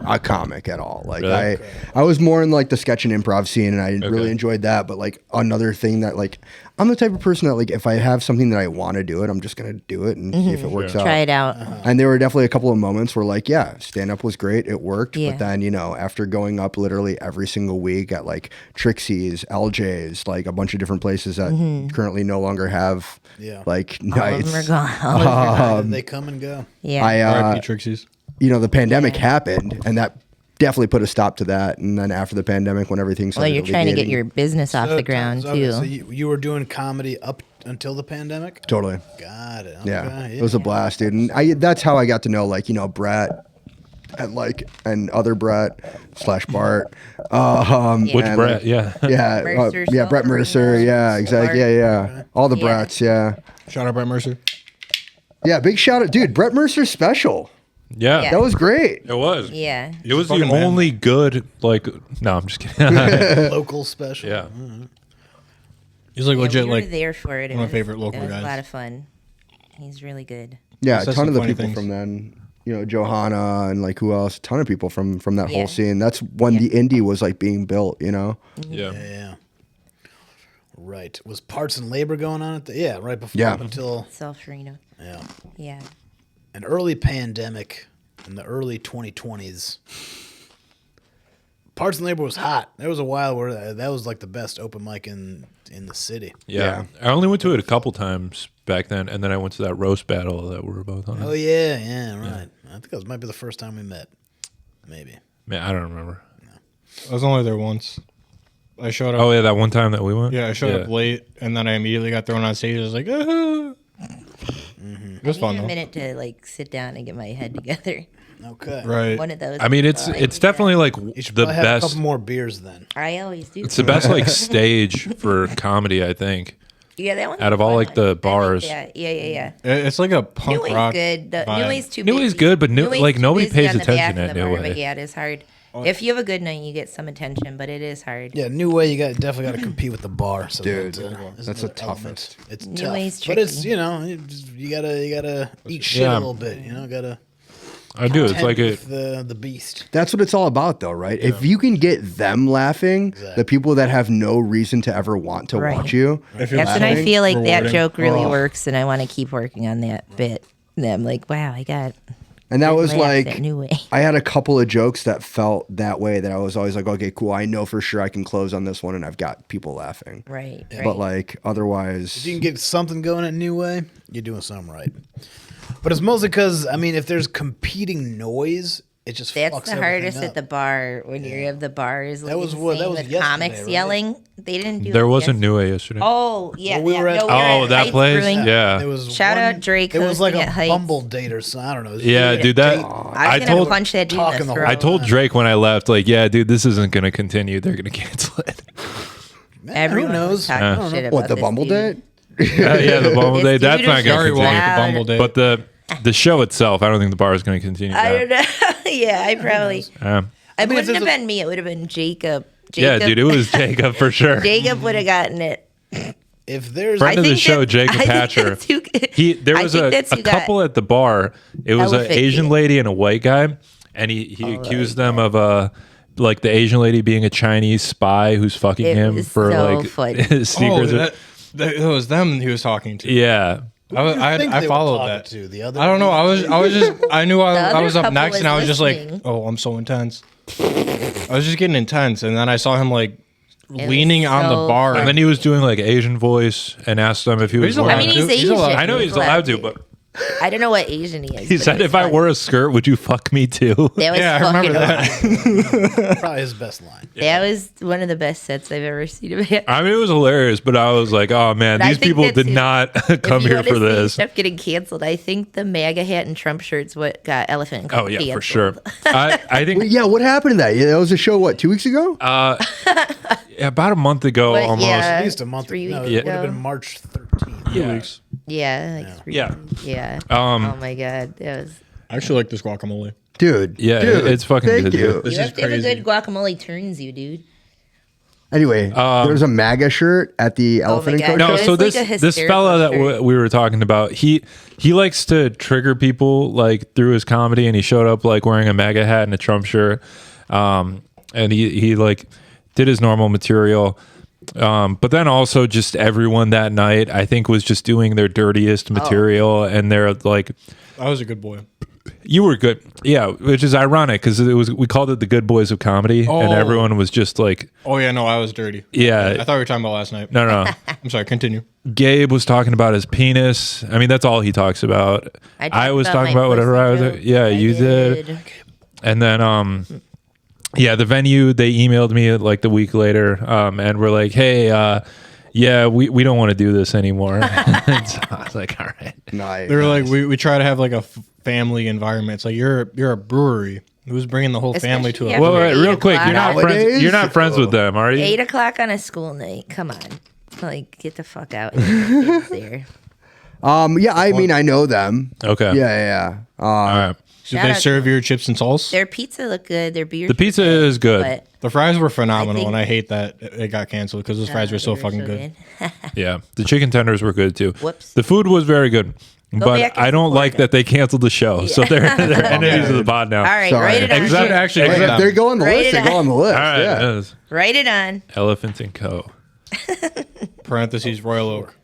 a comic at all. Like Really? I was more in like the sketch and improv scene, and I really enjoyed that. But like another thing that like I'm the type of person that like if I have something that I want to do it, I'm just gonna do it and see if it works out. Try it out. And there were definitely a couple of moments where like, yeah, stand up was great. It worked. Yeah. But then, you know, after going up literally every single week at like Trixie's, LJ's, like a bunch of different places that currently no longer have Yeah. like All of nights. them are gone. They come and go. Yeah. I R.I.P. Trixie's. you know, the pandemic happened and that definitely put a stop to that. And then after the pandemic, when everything well, started you're trying to get alleviating- your business off the ground too. So you were doing comedy up until the pandemic? Totally. Got it. Yeah. Okay, It was a blast, dude. And that's how I got to know like, you know, Brett and other Brett / Bart. Which and, Brett? like, Yeah. Yeah, Mercer, yeah, Brett Mercer, yeah, exactly, yeah. All the Yeah. Bretts, yeah. Shout out Brett Mercer. Yeah, big shout out, dude. Brett Mercer's special. Yeah. Yeah. That was great. It was. Yeah. It was the fucking man. only good like. No, I'm just kidding. Local special. Yeah. He's like Yeah, legit we were like there for it. It one of my was- favorite local it was guys. a lot of fun. He's really good. Yeah, He a says ton some of the funny people things. from then. You know, Johanna and like who else? A ton of people from that Yeah. whole scene. That's when the indie was like being built. You know. Yeah. Yeah. Right. Was parts and labor going on at the right before Yeah. up until Self Reno. yeah. Yeah. An early pandemic in the early 2020s. Parts and labor was hot. There was a while where that was like the best open mic in the city. Yeah. I only went to it a couple times back then, and then I went to that roast battle that we were both on. Oh yeah, right. I think that might be the first time we met. Maybe. Man, I don't remember. I was only there once. I showed up. Oh yeah, that one time that we went. Yeah, I showed up late, and then I immediately got thrown on stage. I was like, ah. It was I fun need a though. minute to like sit down and get my head together. Okay. Right. One of those. I mean, it's definitely like You should the probably have a best. couple more beers then. I always do. It's the best like stage for comedy, I think. Yeah, that one. out of all, like, the bars. Yeah. It's like a punk New Way's rock. good. The, vibe. New Way's too. New Way's busy. good, but Way's like too nobody busy pays on the back attention of at the New bar, Way. But yeah, it is hard. If you have a good night, you get some attention, but it is hard. Yeah, New Way, you definitely got to compete with the bar. So Dude, that's that's the another element. toughest. It's New tough, Way's but it's tricky. you gotta eat shit Yeah. a little bit. Gotta I do. It's contend like a with the beast. That's what it's all about, though, right? If you can get them laughing, the people that have no reason to ever want to Right. watch you, If you're That's when I laughing, feel like that rewarding. joke really Oh. works, and I want to keep working on that bit. And I'm like, wow, I got. and that was laughs like, that New Way. I had a couple of jokes that felt that way. That I was always like, okay, cool. I know for sure I can close on this one, and I've got people laughing. Right. But like otherwise, If you can get something going at New Way, you're doing something right. But it's mostly because if there's competing noise, it just That's fucks the everything hardest up. at the bar when you have the bars. Like That was insane what- that was with yesterday, comics right? yelling. They didn't do. there it wasn't yesterday. New Way yesterday. Oh yeah, Well, we were at- no, we Oh, were at that Heights place? Brewing. Yeah. There was Shout out Drake It was like hosting a at Heights. Bumble date or something. I don't know. Yeah, dude. That I was I gonna told punch that dude in talking the the throat. whole I told Drake when I left, like, yeah, dude, this isn't gonna continue. They're gonna cancel it. Man, Everyone who knows? was talking Yeah. shit about what the this Bumble dude. date? Yeah, the Bumble This Day. dude That's is not just gonna Sorry, continue. Wally, the loud. Bumble Day. But the show itself, I don't think the bar is going to continue. I that. don't know. Yeah, I probably. It mean, if wouldn't there's have a- been me. It would have been Jacob. Yeah, dude, it was Jacob for sure. Jacob would have gotten it. If there's Friend of the think show, that- Jacob I think Hatcher. that's who- There I was think a that's who got couple at the bar. It was an elephant Asian ear. lady and a white guy, and he accused them of like the Asian lady being a Chinese spy who's fucking It him was for so like funny. his secrets. That was them he was talking to. Yeah. I think they were followed talking that. to? The other I don't know. I was just I knew I other was up couple next, was and I was just listening. like, oh, I'm so intense. I was just getting intense, and then I saw him like was leaning on the so bar. And then he was doing like Asian voice and asked them if he was He's allowed wearing. I mean, he's He's allowed- Asian. I know he's allowed to, but I don't know what Asian he is. he but said, it was "If I funny. wore a skirt, would you fuck me too?" That was Yeah, I fucking remember that. probably his best line. That was one of the best sets I've ever seen of it. I mean, it was hilarious, but I was like, "Oh man, But I these think people that's did it. not If come you here wanna for see this." Stuff getting canceled. I think the MAGA hat and Trump shirts what got Elephant and Co. Oh yeah, for canceled. sure. I think Yeah, what happened to that? Yeah, that was a show. What 2 weeks ago? about a month ago, But almost. yeah. At least a month. 3 No, weeks it would have ago. been March 13th. Yeah. Yeah, like 3 Yeah. Yeah. Um, Oh my god, that was. I actually like this guacamole. Dude. Yeah, dude, it's fucking thank good, you. dude. This You is have to have a crazy. good guacamole turns you, dude. Anyway, there's a MAGA shirt at the Elephant God. and No, Co. It so was this like a this hysterical fella that shirt. we were talking about, he likes to trigger people like through his comedy, and he showed up like wearing a MAGA hat and a Trump shirt, and he like did his normal material, but then also just everyone that night I think was just doing their dirtiest material, and they're like, I was a good boy. "You were good," yeah, which is ironic because we called it the Good Boys of Comedy, and Oh. everyone was just like, Oh yeah, no, I was dirty. yeah, I thought we were talking about last night. no. I'm sorry. Continue. Gabe was talking about his penis. I mean, that's all he talks about. I was talking my about whatever I was. pussy joke. Yeah, I you did. And then, yeah, the venue, they emailed me like the week later, and we're like, "Hey, yeah, we don't want to do this anymore." And so I was like, "All right." Nice. They were like, we try to have like a family environment. It's like you're a brewery. Who's bringing the whole family to Especially a after Well, brewery? wait, real 8 quick, you're not o'clock. friends. Nowadays? You're not friends with them, are you? 8 o'clock on a school night. Come on, like get the fuck out. Kids there. Yeah, I mean, I know them. Okay. Yeah. All right. Did Shout they out serve your chips and salsa? Their pizza looked good. Their beer. The pizza is good. But The fries were phenomenal, I think- and I hate that it got canceled because those fries were so they fucking good. Yeah, the chicken tenders were good too. Whoops. The food was very good, but back and I don't support like it. that they canceled the show, so they're enemies of the pod now. All right, Sorry. write it on. Except here. actually, Hey, if they go on the Write list, it they go down. on the list. All right, Yeah. yes. Write it on. Elephant and Co. parentheses Royal Oak.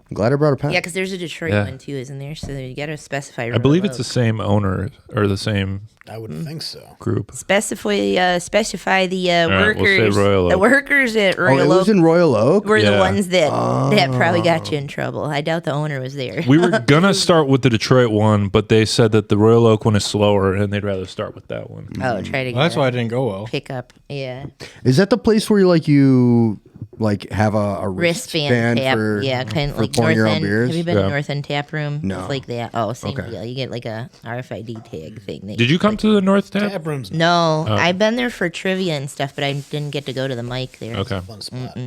I'm glad I brought a pen. Yeah, because there's a Detroit Yeah. one too, isn't there? So you got to specify. I believe it's the same owner or the same I would think so. group. specify the right, we'll workers. say Royal The Oak. workers at Oh, Royal it Oak was in Royal Oak? were the Yeah. ones that probably got you in trouble. I doubt the owner was there. We were gonna start with the Detroit one, but they said that the Royal Oak one is slower, and they'd rather start with that one. Oh, try to get Well, that's a why it didn't go well. pick up. Yeah. Is that the place where you like have a wristband tap, for kind of for like pouring North your own End. beers? Have you been Yeah. to North End Tap Room? No. It's like that. Oh, same Okay. deal. You get like a RFID tag thing. Did you come to the North Tap? Tap rooms. No, I've been there for trivia and stuff, but I didn't get to go to the mic there. Okay. Fun spot.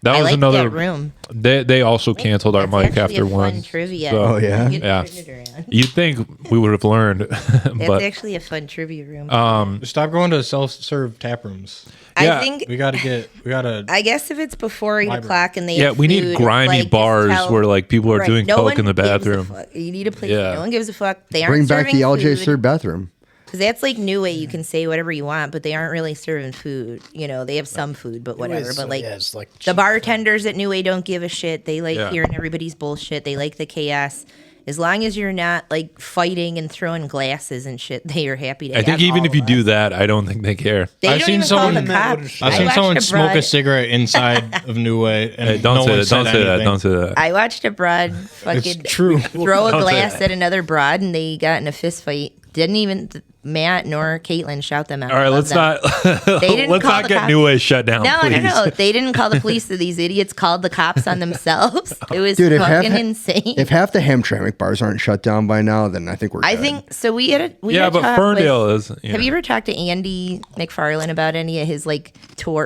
That I was like another that room. They also canceled our That's mic actually after a fun one. trivia. So- Oh, yeah? You can Yeah. turn it around. You'd think we would have learned, That's but actually a fun trivia room. Stop going to self-serve tap rooms. Yeah. I think. We gotta. I guess if it's before 8 Library. o'clock and they yeah, have we need food, grimy like, just bars tell- where like people are Right, doing no coke one in the gives a bathroom. fuck. You need a place. Yeah. No one gives a fuck. They aren't Bring back serving the LJ food. Sir bathroom. Because that's like new way you can say whatever you want, but they aren't really serving food. You know, they have some food, but whatever. Anyways, But like, it's like the bartenders at New Way don't give a shit. They like Yeah. hearing everybody's bullshit. They like the chaos. As long as you're not like fighting and throwing glasses and shit, they are happy to I think have even all if you of do us. that, I don't think they care. They I've don't seen even someone- call the cops. I've I seen watched someone a smoke a broad- cigarette inside of New Way, and Hey, don't no say one that. said Don't say that. anything. Don't say that. I watched a broad fucking true. throw a Don't say glass that. at another broad, and they got in a fist fight. Didn't even Matt nor Caitlin shout them out. All right, Love let's them. not They didn't let's call not the get cops. New Way shut down. No, please. no. They didn't call the police. So these idiots called the cops on themselves. It was Dude, fucking insane. If half the Hamtramck bars aren't shut down by now, then I think we're I good. think so. We had a Yeah, but Ferndale is. Have you ever talked to Andy McFarlane about any of his like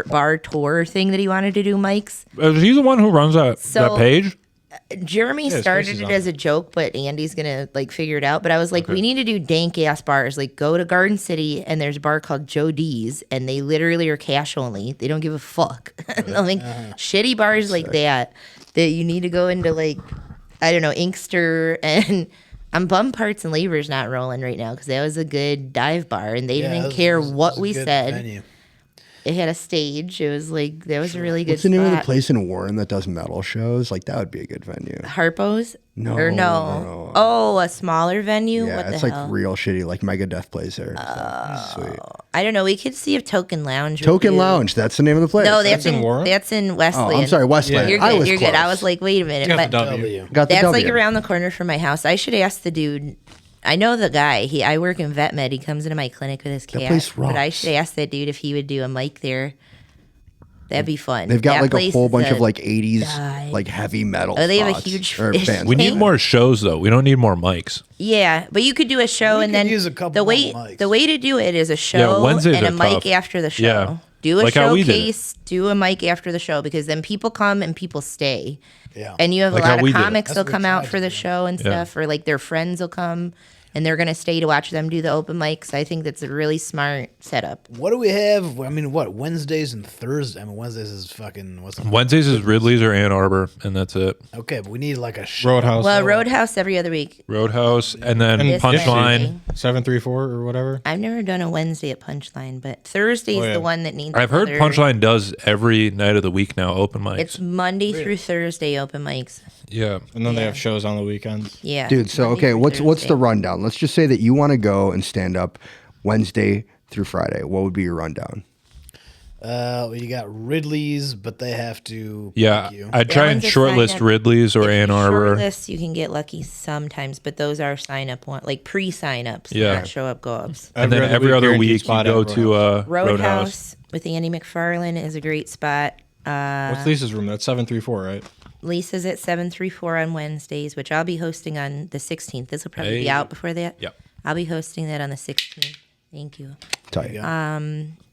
bar tour thing that he wanted to do, Mike's? Is he the one who runs that So- page? Jeremy his started face is it on as a joke, but Andy's gonna like figure it out. But I was like, we need to do dank ass bars. Like, go to Garden City and there's a bar called Joe D's, and they literally are cash only. They don't give a fuck. Like shitty bars like that you need to go into, like, I don't know, Inkster. And I'm bummed Parts and Labor's not rolling right now because that was a good dive bar, and they didn't care what we said. Venue. It had a stage. It was like that was a really good. What's the name of the spot. place in Warren that does metal shows? Like that would be a good venue. Harpo's? No, Or no. no. Oh, a smaller venue? Yeah, What it's the like hell? real shitty, like Megadeth plays there. Sweet. I don't know. We could see if Token Lounge. would Token do- Lounge, that's the name of the place. No, that's in in Warren? That's in Westland. Oh, I'm sorry, Westland. You're I good. was You're good. I close. was like, wait a minute. You got But the W. Got the that's W. like around the corner from my house. I should ask the dude. I know the guy. I work in vet med. He comes into my clinic with his cat. place But I rocks. should ask that dude if he would do a mic there. That'd be fun. They've got That like a place whole is bunch of a like 80s dive. like heavy metal. Oh, they have a spots, huge or fish bands. We need Hey. more shows though. We don't need more mics. Yeah, but you could do a show We and could then use a couple the way more mics. the way to do it is a show Wednesdays and a are mic tough. after the show. Yeah. Do a Like how we did it. showcase, do a mic after the show because then people come and people stay. Yeah. And you have Like a how lot we of did it. comics That's that'll what come we out tried for to the do. show and Yeah. stuff, or like their friends will come and they're gonna stay to watch them do the open mics. I think that's a really smart setup. What do we have? I mean, what Wednesdays and Thursdays? I mean, Wednesdays is fucking what's the Wednesdays is Ridley's or Ann Arbor, and that's it. Okay, but we need like a show. Roadhouse. Well, Roadhouse every other week. Roadhouse, and then And Punchline. 734 or whatever. I've never done a Wednesday at Punchline, but Thursday's Oh, yeah. the one that needs. I've heard another- Punchline does every night of the week now open mics. It's Monday through Thursday open mics. yeah. And then they Yeah. have shows on the weekends. Yeah, Dude, so Monday okay, through what's Thursday. the rundown? Let's just say that you want to go and stand up Wednesday through Friday. What would be your rundown? You got Ridley's, but they have to. Yeah, pick you. I'd try and one's a shortlist sign-up. Ridley's or Ann Arbor. Shortlist, you can get lucky sometimes, but those are sign up one, like pre sign ups, Yeah. not show up go ups. And then every other guaranteed week you spot go at to Roadhouse. Roadhouse. Roadhouse with Andy McFarlane is a great spot. What's Lisa's room? That's 734, right? Lisa's at 734 on Wednesdays, which I'll be hosting on the 16th. This will probably Hey. be out before that. Yep. I'll be hosting that on the 16th. Thank you. Tight.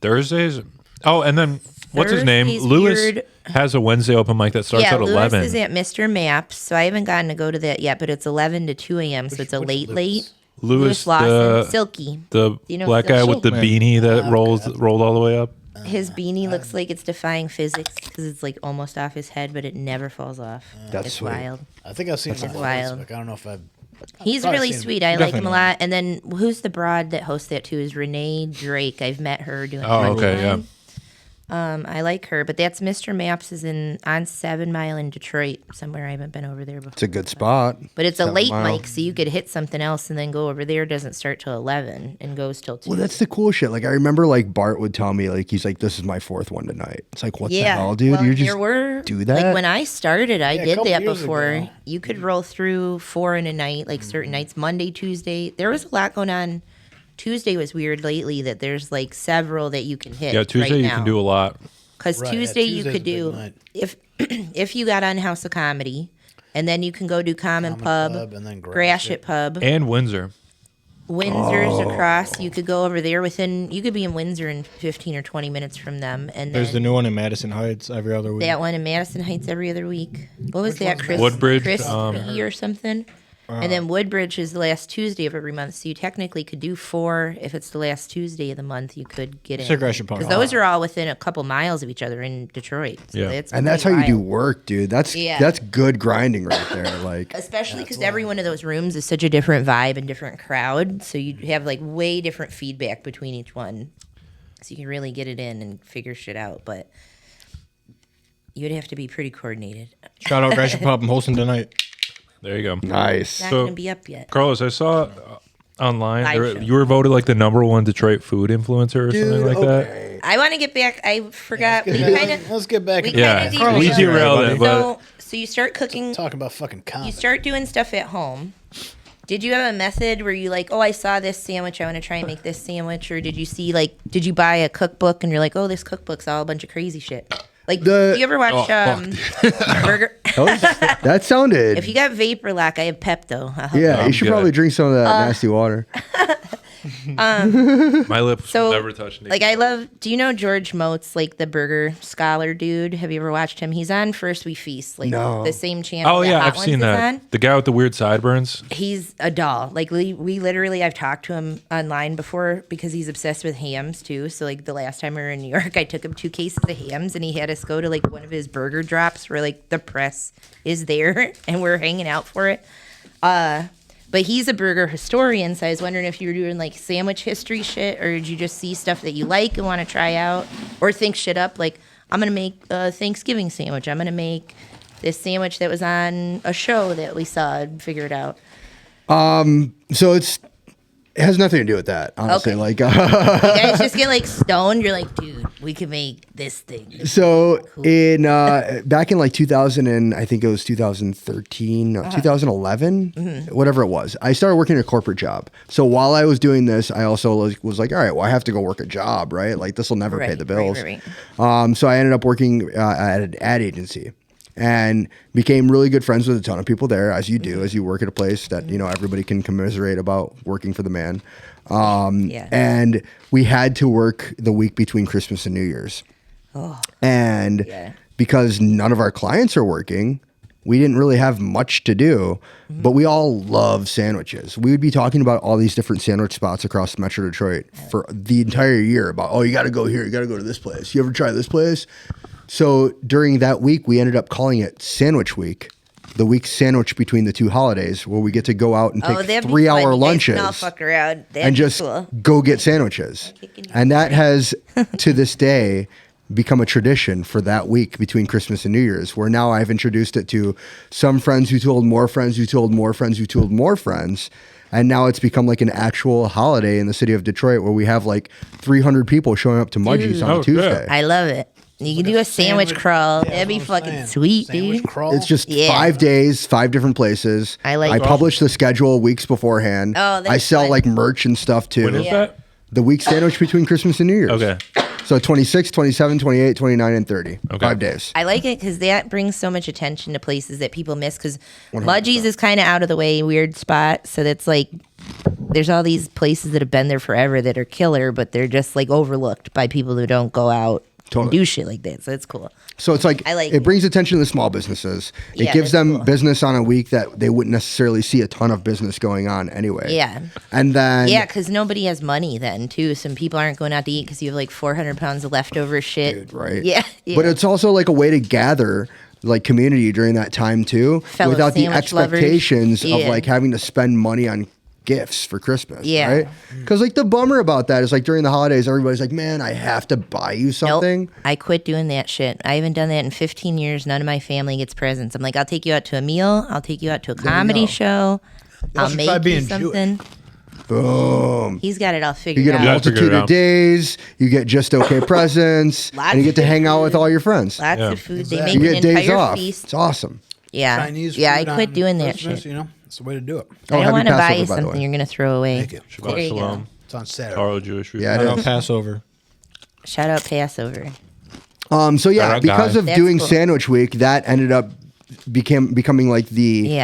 Thursdays. Oh, and then what's his name? Thursday's Lewis weird. has a Wednesday open mic that starts Yeah, at Lewis 11. is at Mr. Maps, so I haven't gotten to go to that yet, but it's 11 to 2 a.m., so it's a which late, Lewis? late. Lewis, Lawson, the Silky. the You know black guy Silky? with the Man. beanie that rolled all the way up. His beanie looks like it's defying physics because it's like almost off his head, but it never falls off. That's it's sweet. wild. I think I've seen him on wild. Facebook. I don't know if I've. He's probably really seen him. sweet. I like him Definitely. a lot. And then who's the broad that hosts that too? Is Renee Drake. I've met her doing. Oh, okay, yeah. Punchline. I like her, but that's Mr. Maps is on 7 Mile in Detroit somewhere. I haven't been over there before. It's a good spot. But it's a 7 late Mile. mic, so you could hit something else and then go over there. It doesn't start till 11 and goes till 2. Well, that's the cool shit. Like I remember, like Bart would tell me, like he's like, "This is my 4th one tonight." It's like, what the hell, dude? well, you there just were, do that? Like when I started, I Yeah, a did couple that years before. ago. You could roll through 4 in a night, like certain nights, Monday, Tuesday. There was a lot going on. Tuesday was weird lately that there's like several that you can hit. Yeah, Tuesday right you now. can do a lot. Because Right, yeah, Tuesday you Tuesday's could a big do night. if you got on House of Comedy, and then you can go do Common Pub, and then Gratiot Pub. And Windsor. Windsor's across. You could go over there you could be in Windsor in 15 or 20 minutes from them. And There's the then new one in Madison Heights every other week. that one in Madison Heights every other week. What was that? Woodbridge, Chris B or something. And then Woodbridge is the last Tuesday of every month. So you technically could do 4. If it's the last Tuesday of the month, you could get in. Because those are all within a couple miles of each other in Detroit. So Yeah. And that's how you do work, dude. That's good grinding right there. Like, especially because every one of those rooms is such a different vibe and different crowd. So you have like way different feedback between each one. So you can really get it in and figure shit out. But you'd have to be pretty coordinated. Shout out Gratiot Pub. I'm hosting tonight. There you go. nice. Not So- going to be up yet. Carlos, I saw online Live show. you were voted like the #1 Detroit food influencer or something like that. I want to get back. I forgot. We Let's kind of. Let's get back We into Yeah, kinda we derailed. derailed it, but So you start cooking. talking about fucking You comedy. start doing stuff at home. Did you have a method where you like, oh, I saw this sandwich, I want to try and make this sandwich, or did you buy a cookbook and you're like, oh, this cookbook's all a bunch of crazy shit? Like, do you ever watch Burger? That sounded. If you got vapor lock, I have Pepto. I'll help yeah, I'm you should good. probably drink some of that nasty water. my lips So, never touched like, I love. Do you know George Moats, like the burger scholar dude? Have you ever watched him? He's on First We Feast, like No. the same channel. Oh that yeah, Hot I've Ones seen is that. on. The guy with the weird sideburns. He's a doll. Like we literally, I've talked to him online before because he's obsessed with hams too. So like the last time we were in New York, I took him 2 cases of hams and he had us go to like one of his burger drops where like the press is there and we're hanging out for it. But he's a burger historian, so I was wondering if you were doing like sandwich history shit, or did you just see stuff that you like and want to try out, or think shit up? Like, I'm gonna make a Thanksgiving sandwich. I'm gonna make this sandwich that was on a show that we saw and figure it out. So it has nothing to do with that, honestly. Okay. Like, You guys just get like stoned. You're like, dude, we can make this thing. so in back in like 2000 and I think it was 2013, no, 2011, whatever it was. I started working a corporate job. So while I was doing this, I also was like, all right, well, I have to go work a job, right? Like this will never pay the bills. Right. So I ended up working at an ad agency. And became really good friends with a ton of people there, as you do, as you work at a place that, you know, everybody can commiserate about working for the man. Yeah. And we had to work the week between Christmas and New Year's. And Yeah. because none of our clients are working, we didn't really have much to do, but we all love sandwiches. We would be talking about all these different sandwich spots across Metro Detroit for the entire year about, oh, you got to go here, you got to go to this place. You ever try this place? So during that week, we ended up calling it Sandwich Week, the week sandwich between the 2 holidays, where we get to go out and take that'd be 3-hour fun. You guys lunches can all fuck around. That'd and be just cool. go get sandwiches. And that has, to this day, become a tradition for that week between Christmas and New Year's, where now I've introduced it to some friends who told more friends who told more friends who told more friends. And now it's become like an actual holiday in the city of Detroit where we have like 300 people showing up to Mudgie's on Oh, a Tuesday. good. I love it. You can do a sandwich crawl. Yeah, That'd be that's what I'm fucking saying. sweet, Sandwich dude. crawl. It's just Yeah. 5 days, 5 different places. I like I that. publish the schedule weeks beforehand. Oh, that's I sell fun. like merch and stuff too. When is Yeah. that? The week sandwich between Christmas and New Year's. Okay. So 26, 27, 28, 29, and 30. Okay. 5 days. I like it because that brings so much attention to places that people miss. Because Mudgie's is kind of out of the way, weird spot. So that's like, there's all these places that have been there forever that are killer, but they're just like overlooked by people who don't go out and Totally. do shit like that. So it's cool. So it's like, I like it brings attention to the small businesses. It Yeah, gives that's them cool. business on a week that they wouldn't necessarily see a ton of business going on anyway. Yeah. And then Yeah, because nobody has money then, too. Some people aren't going out to eat because you have like 400 pounds of leftover shit. Dude, right? Yeah. Yeah. But it's also like a way to gather like community during that time too, Fellow without the sandwich lovers. expectations of Yeah. like having to spend money on gifts for Christmas. Yeah. Right? Because like the bummer about that is like during the holidays, everybody's like, man, I have to buy you something. Nope. I quit doing that shit. I haven't done that in 15 years. None of my family gets presents. I'm like, I'll take you out to a meal. I'll take you out to a comedy go. show. I'll should make try you being something. Boom. He's got it all You figured get a out. Yeah, figure it multitude of out. days. You get just okay presents, Lots and you get of to hang good out with food. all your friends. Lots Yeah. of food. They Exactly. make You an get days entire off. feast. It's awesome. Yeah. Chinese Yeah, food I quit on doing that Christmas, shit. You know, it's the way to do it. Oh, I don't happy want to buy Passover, you by the something way. you're going to throw away. Thank you. There you go. Shalom. It's on Saturday. Taro Jewish food. Yeah, it Shout is. out Passover. Shout out Passover. So yeah, Alright, because guy. of That's doing cool. Sandwich Week, that ended up becoming like the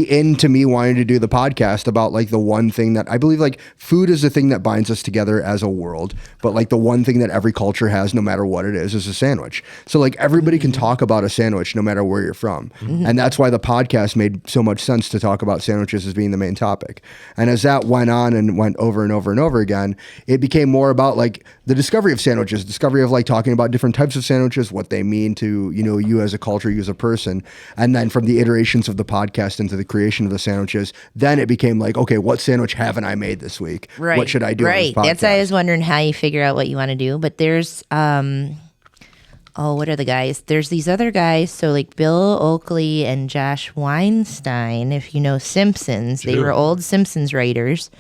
end to me wanting to do the podcast about like the one thing that I believe like food is the thing that binds us together as a world, but like the one thing that every culture has, no matter what it is a sandwich. So like everybody can talk about a sandwich no matter where you're from, and that's why the podcast made so much sense to talk about sandwiches as being the main topic. And as that went on and went over and over and over again, it became more about like the discovery of sandwiches, discovery of like talking about different types of sandwiches, what they mean to you as a culture, you as a person. And then from the iterations of the podcast into the creation of the sandwiches, then it became like, okay, what sandwich haven't I made this week? Right. What should I do? Right. On this That's why I podcast? was wondering how you figure out what you want to do. But there's what are the guys? There's these other guys. So like Bill Oakley and Josh Weinstein, if you know Simpsons, they were old Simpsons writers.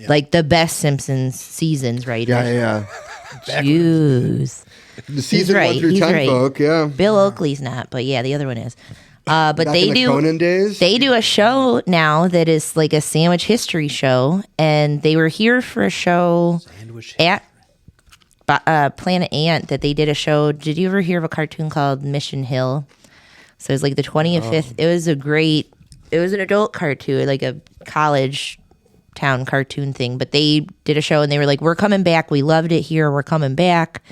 Like the best Simpsons seasons writers. Yeah. Jeez. The season right, 1 through he's 10 right. folk, yeah. Bill Oakley's not, but yeah, the other one is. But Back they in the do Conan days? They do a show now that is like a sandwich history show, and they were here for a show at Planet Ant that they did a show. Did you ever hear of a cartoon called Mission Hill? So it was like the 25th. It was an adult cartoon, like a college town cartoon thing. But they did a show and they were like, we're coming back. We loved it here. We're coming back.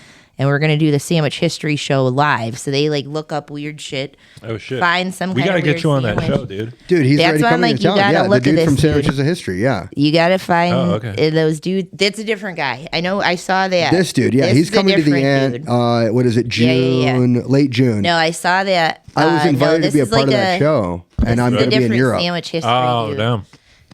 And we're going to do the sandwich history show live. So they like look up weird shit. Oh shit! Find some We kind gotta of get weird you on that sandwich. show, dude. Dude, he's That's already why I'm coming like, to you town. gotta Yeah, look the at dude this from dude. Sandwiches of History, yeah. You gotta find Oh, okay. those dudes. That's a different guy. I know. I saw that. This dude, yeah, This he's is a coming to the different end. dude. What is it? June, Yeah. late June. No, I saw that. I was no, invited to this be a is part like of that show, and I'm This is going a to be in different Europe. sandwich history. Oh dude. damn!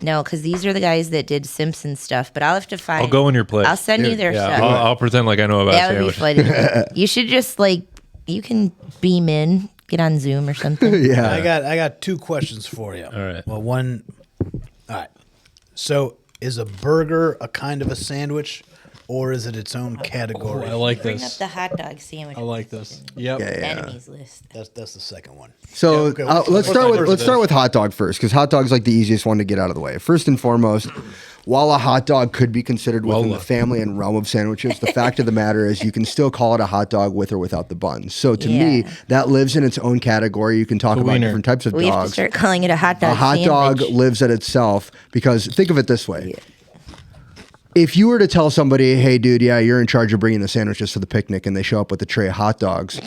No, because these are the guys that did Simpsons stuff. But I'll have to find. I'll go in your place. I'll send you their Yeah, stuff. I'll pretend like I know about That would be sandwiches. funny. You should just like you can beam in, get on Zoom or something. Yeah. I got two questions for you. All right. Well, one. All right. So, is a burger a kind of a sandwich, or is it its own category? I like Bring up this. the hot dog sandwich. I like this. Yep. Yeah. Enemies list. That's the second one. So okay, let's what's start with hot dog first, because hot dog's like the easiest one to get out of the way. First and foremost, while a hot dog could be considered within the family and realm of sandwiches, the fact of the matter is you can still call it a hot dog with or without the buns. So to me, Yeah. that lives in its own category. You can talk about wiener. different types of We have to dogs. start calling it a hot dog. A hot sandwich. dog lives at itself because think of it this way. If you were to tell somebody, hey, dude, yeah, you're in charge of bringing the sandwiches to the picnic, and they show up with a tray of hot dogs,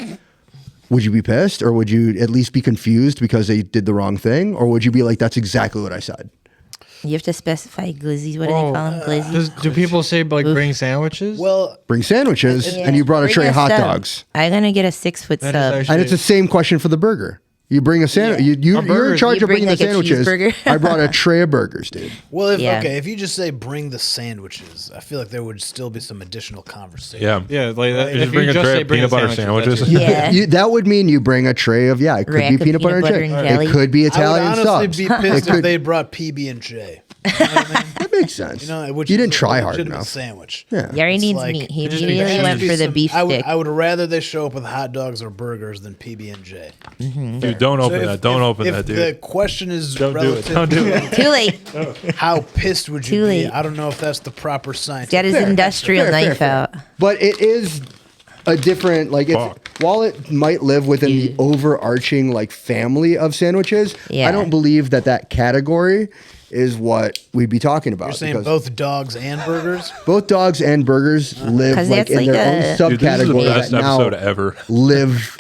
would you be pissed, or would you at least be confused because they did the wrong thing? Or would you be like, that's exactly what I said? You have to specify glizzies. What do they call them? Glizzies. Do people say like bring sandwiches? Well, Bring sandwiches, Yeah. and you brought a Bring tray of hot sub. dogs. I'm gonna get a 6-foot That is sub. actually- And it's the same question for the burger. You bring a sandwich. You're in burgers- charge You of bringing bring, the like, a sandwiches. cheeseburger. I brought a tray of burgers, dude. well, Yeah. if you just say bring the sandwiches, I feel like there would still be some additional conversation. Yeah. Yeah, like that. Just bring a tray of peanut butter sandwiches. that's it. Yeah. That would mean you bring a tray of it could Rack be of peanut butter and jelly. jelly. It could be I would Italian honestly subs. be It pissed if could- they brought PB and J. You know what I mean? That makes sense. You know, which you is didn't a try hard legitimate enough. Sandwich. Yeah. Yari It's needs like- meat. He it just immediately needs went to be for the some- beef I stick. would rather they show up with hot dogs or burgers than PB and J. Dude, don't open that. Don't open that, If the dude. question is Don't do it. relative Don't do it. Too late. how pissed would Too you be? late. I don't know if that's the proper science. Got his industrial knife out. But it is a different, like, Fuck. while it might live within the overarching, like, family of sandwiches, Yeah. I don't believe that category is what we'd be talking about. You're saying because both dogs and burgers? both dogs and burgers live 'Cause like that's in like their a- own Dude, this is the subcategory best that now episode ever. live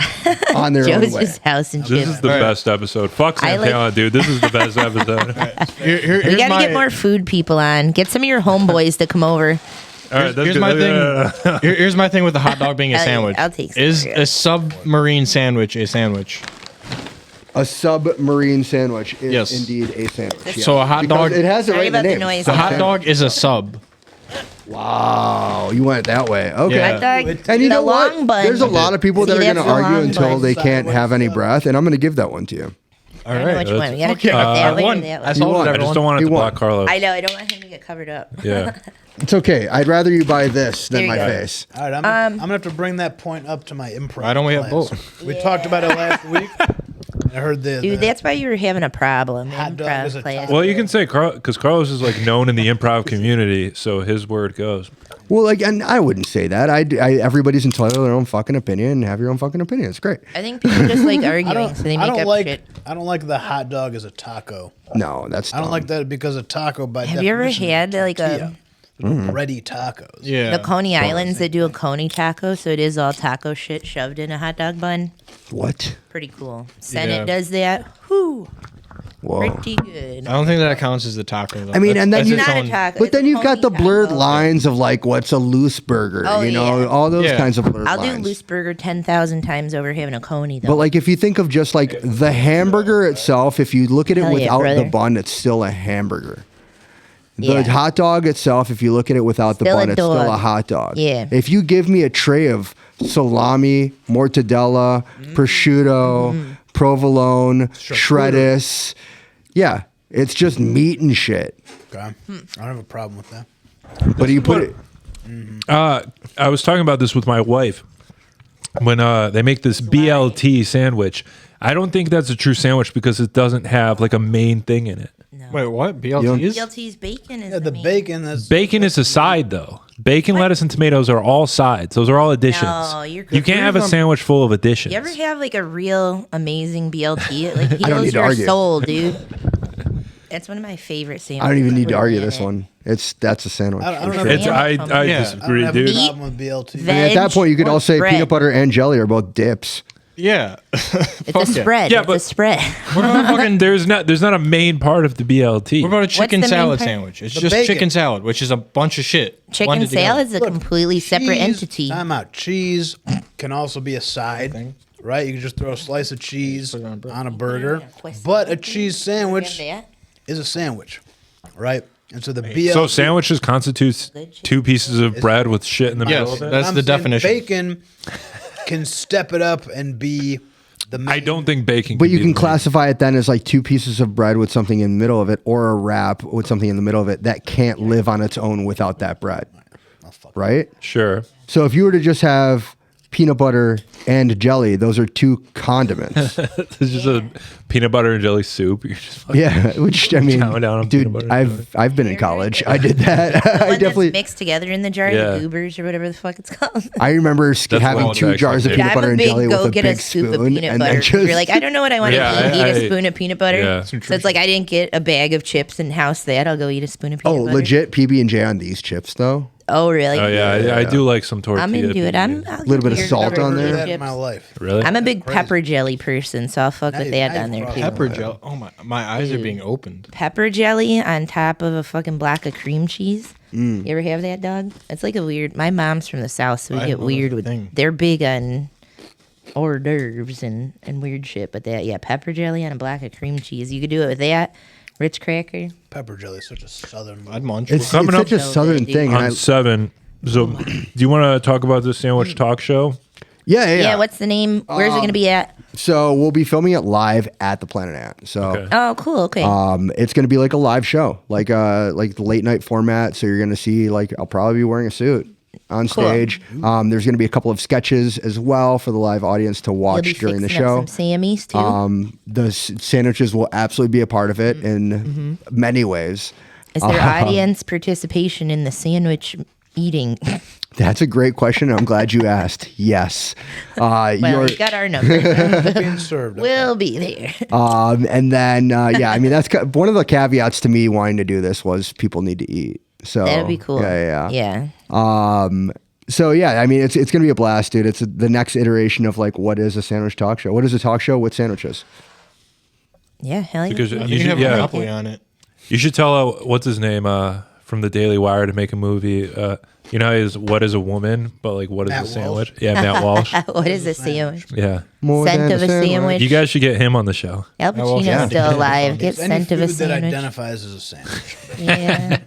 on their own way. Joe's house and This chips. is the best episode. Fuck I Sam like- Talent, dude. This is the best episode. We gotta get more food people on. Get some of your homeboys to come over. All right, that's Here's good. my Yeah. thing. Here's my thing with the hot dog being a I'll- sandwich. I'll take some Is for you. a submarine sandwich a sandwich? A submarine sandwich is Yes. indeed a sandwich. So a hot Because dog- it has it Sorry right in the about the name. noise. The hot Okay. dog is a sub. Wow, you went that way. Okay. Yeah. Hot dog. And you the know long what? bun. There's a lot of people that See, are going to that's the argue long until bun. they can't have any breath, and I'm going to give that one to you. All I know right. what you want. We gotta Fuck keep it yeah. that way or One. that I way. solved won. it, I just everyone. don't want it He to won. block Carlos. I know. I don't want him to get covered up. Yeah. It's okay. I'd rather you buy this than There you my go. face. All right, I'm gonna have to bring that point up to my improv. Why don't we have class. both? We talked about it last week. I heard the Dude, that's why you were having a problem. Hot dog Improv is a class. top- Well, you can say because Carlos is like known in the improv community, so his word goes. Well, like, and I wouldn't say that. Everybody's entitled to their own fucking opinion and have your own fucking opinion. It's great. I think people just like arguing, so they make up shit. I don't like the hot dog as a taco. No, that's. I don't dumb. like that because a taco by Have you ever definition had is like tortilla. Mm. Ready tacos? Yeah. the Coney Islands that do a Coney taco? So it is all taco shit shoved in a hot dog bun. What? Pretty cool. Senate Yeah. does that. Whew. Whoa. Pretty good. I don't think that counts as a taco. Though. I mean, and then that's you- its Not a own- taco. But it's then a you've got the Coney blurred taco. lines of like what's a loose burger, Oh, you know, yeah. all those Yeah. kinds of blurred I'll lines. do loose burger 10,000 times over having a Coney though. But like if you think of just like the hamburger itself, if you look at it Hell yeah, without the brother. bun, it's still a hamburger. The Yeah. hot dog itself, if you look at it without Still the a bun, it's still dog. a hot dog. Yeah. If you give me a tray of salami, mortadella, prosciutto, provolone, shreddis, yeah, it's just meat and shit. Okay. I don't have a problem with that. But you put it. I was talking about this with my wife when they make this BLT sandwich. I don't think that's a true sandwich because it doesn't have like a main thing in it. Wait, what? BLTs? BLT's bacon is Yeah, the main- bacon. That's Bacon is a side though. Bacon, lettuce, and tomatoes are all sides. Those are all additions. No, you're You can't have a sandwich full of additions. You ever have like a real amazing BLT? It like don't heals need to your argue. soul, dude. That's one of my favorite sandwiches. I don't even need to I've argue ever this had. one. That's a sandwich. I don't for know. sure. It's, Yeah. I Yeah. I disagree, don't have a dude. problem with BLT. I mean, at that point, you could Veg all say or peanut bread? butter and jelly are both dips. Yeah. It's Fuck a spread. Yeah, it's but- a spread. What about fucking? There's not a main part of the BLT. What about a chicken the main salad part? sandwich? It's The just bacon. chicken salad, which is a bunch of shit. Chicken blended together. salad's a Look, completely separate cheese- entity. Time out. Cheese can also be a side, right? You can just throw a slice of cheese Put it on a burger. on a burger. But a cheese sandwich is a sandwich, right? And so the BLT. So sandwiches constitutes two pieces of bread with shit in the middle Yes, of it. that's I'm the saying definition. Bacon can step it up and be the main. I don't think bacon. But can you be can the main. classify it then as like two pieces of bread with something in the middle of it, or a wrap with something in the middle of it that can't live on its own without that bread. Right? Sure. So if you were to just have peanut butter and jelly, those are two condiments. It's just a peanut butter and jelly soup. You're just fucking Yeah, which I mean, Chowing down on dude, peanut butter and I've been in college. I did that. The I one definitely. that's mixed together in the jar, Yeah. the goobers or whatever the fuck it's called. I remember having wild, two jars of actually. peanut I'm butter a and big jelly go with a get big a scoop of spoon, peanut and butter. then 'cause just You're like, I don't know what I want Yeah, to eat. Eat I- a spoon of peanut butter. Yeah. So it's like I didn't get a bag of chips and house that. I'll go eat a spoon of peanut oh, butter. legit PB&J on these chips though. Oh, really? Oh yeah, I do like some tortilla. I'm into it. PB. I'll Little get bit of weird salt butter on I've there. heard chips. that in my life. Really? I'm a big Crazy. pepper jelly person, so I'll fuck Now with you- that now on you there brought too. Pepper jelly. Oh my eyes are being opened. Pepper jelly on top of a fucking block of cream cheese. Mm. You ever have that, dog? It's like a weird. My mom's from the south, so we I get know weird that's a with. thing. They're big on hors d'oeuvres and weird shit. But that, yeah, pepper jelly on a block of cream cheese. You could do it with that. Ritz cracker. Pepper jelly is such a southern. I'd munch. It's Coming such up- a southern Dude. thing. And On 7. So, do you want to talk about the sandwich talk show? yeah. Yeah. What's the name? Where's it gonna be at? So we'll be filming it live at the Planet Ant. So Okay. Oh, cool. Okay. it's going to be like a live show, like the late night format. So you're going to see like I'll probably be wearing a suit on Cool. stage. There's going to be a couple of sketches as well for the live audience to You'll watch be during the fixing up show. some Sammys too. The sandwiches will absolutely be a part of it in Mm-hmm. many ways. Is there audience participation in the sandwich eating? That's a great question. I'm glad you asked. Yes. Well, You're- you got our number. being served. We'll be there. and then, yeah, I mean, that's one of the caveats to me wanting to do this was people need to eat. So That'd be cool. Yeah. Yeah. So yeah, I mean, it's going to be a blast, dude. It's the next iteration of like, what is a sandwich talk show? What is a talk show with sandwiches? Yeah. Hell yeah. Because I think you you should, have yeah, Monopoly on it. you should tell what's his name from the Daily Wire to make a movie. You know, how he's what is a woman, but like what is Matt a sandwich? Walsh. Yeah, Matt Walsh. What is a sandwich? Yeah, More Scent than of a sandwich. you guys should get him on the show. Al well, Pacino's yeah. still alive. Get It's any scent of a food that sandwich. identifies as a sandwich. Yeah.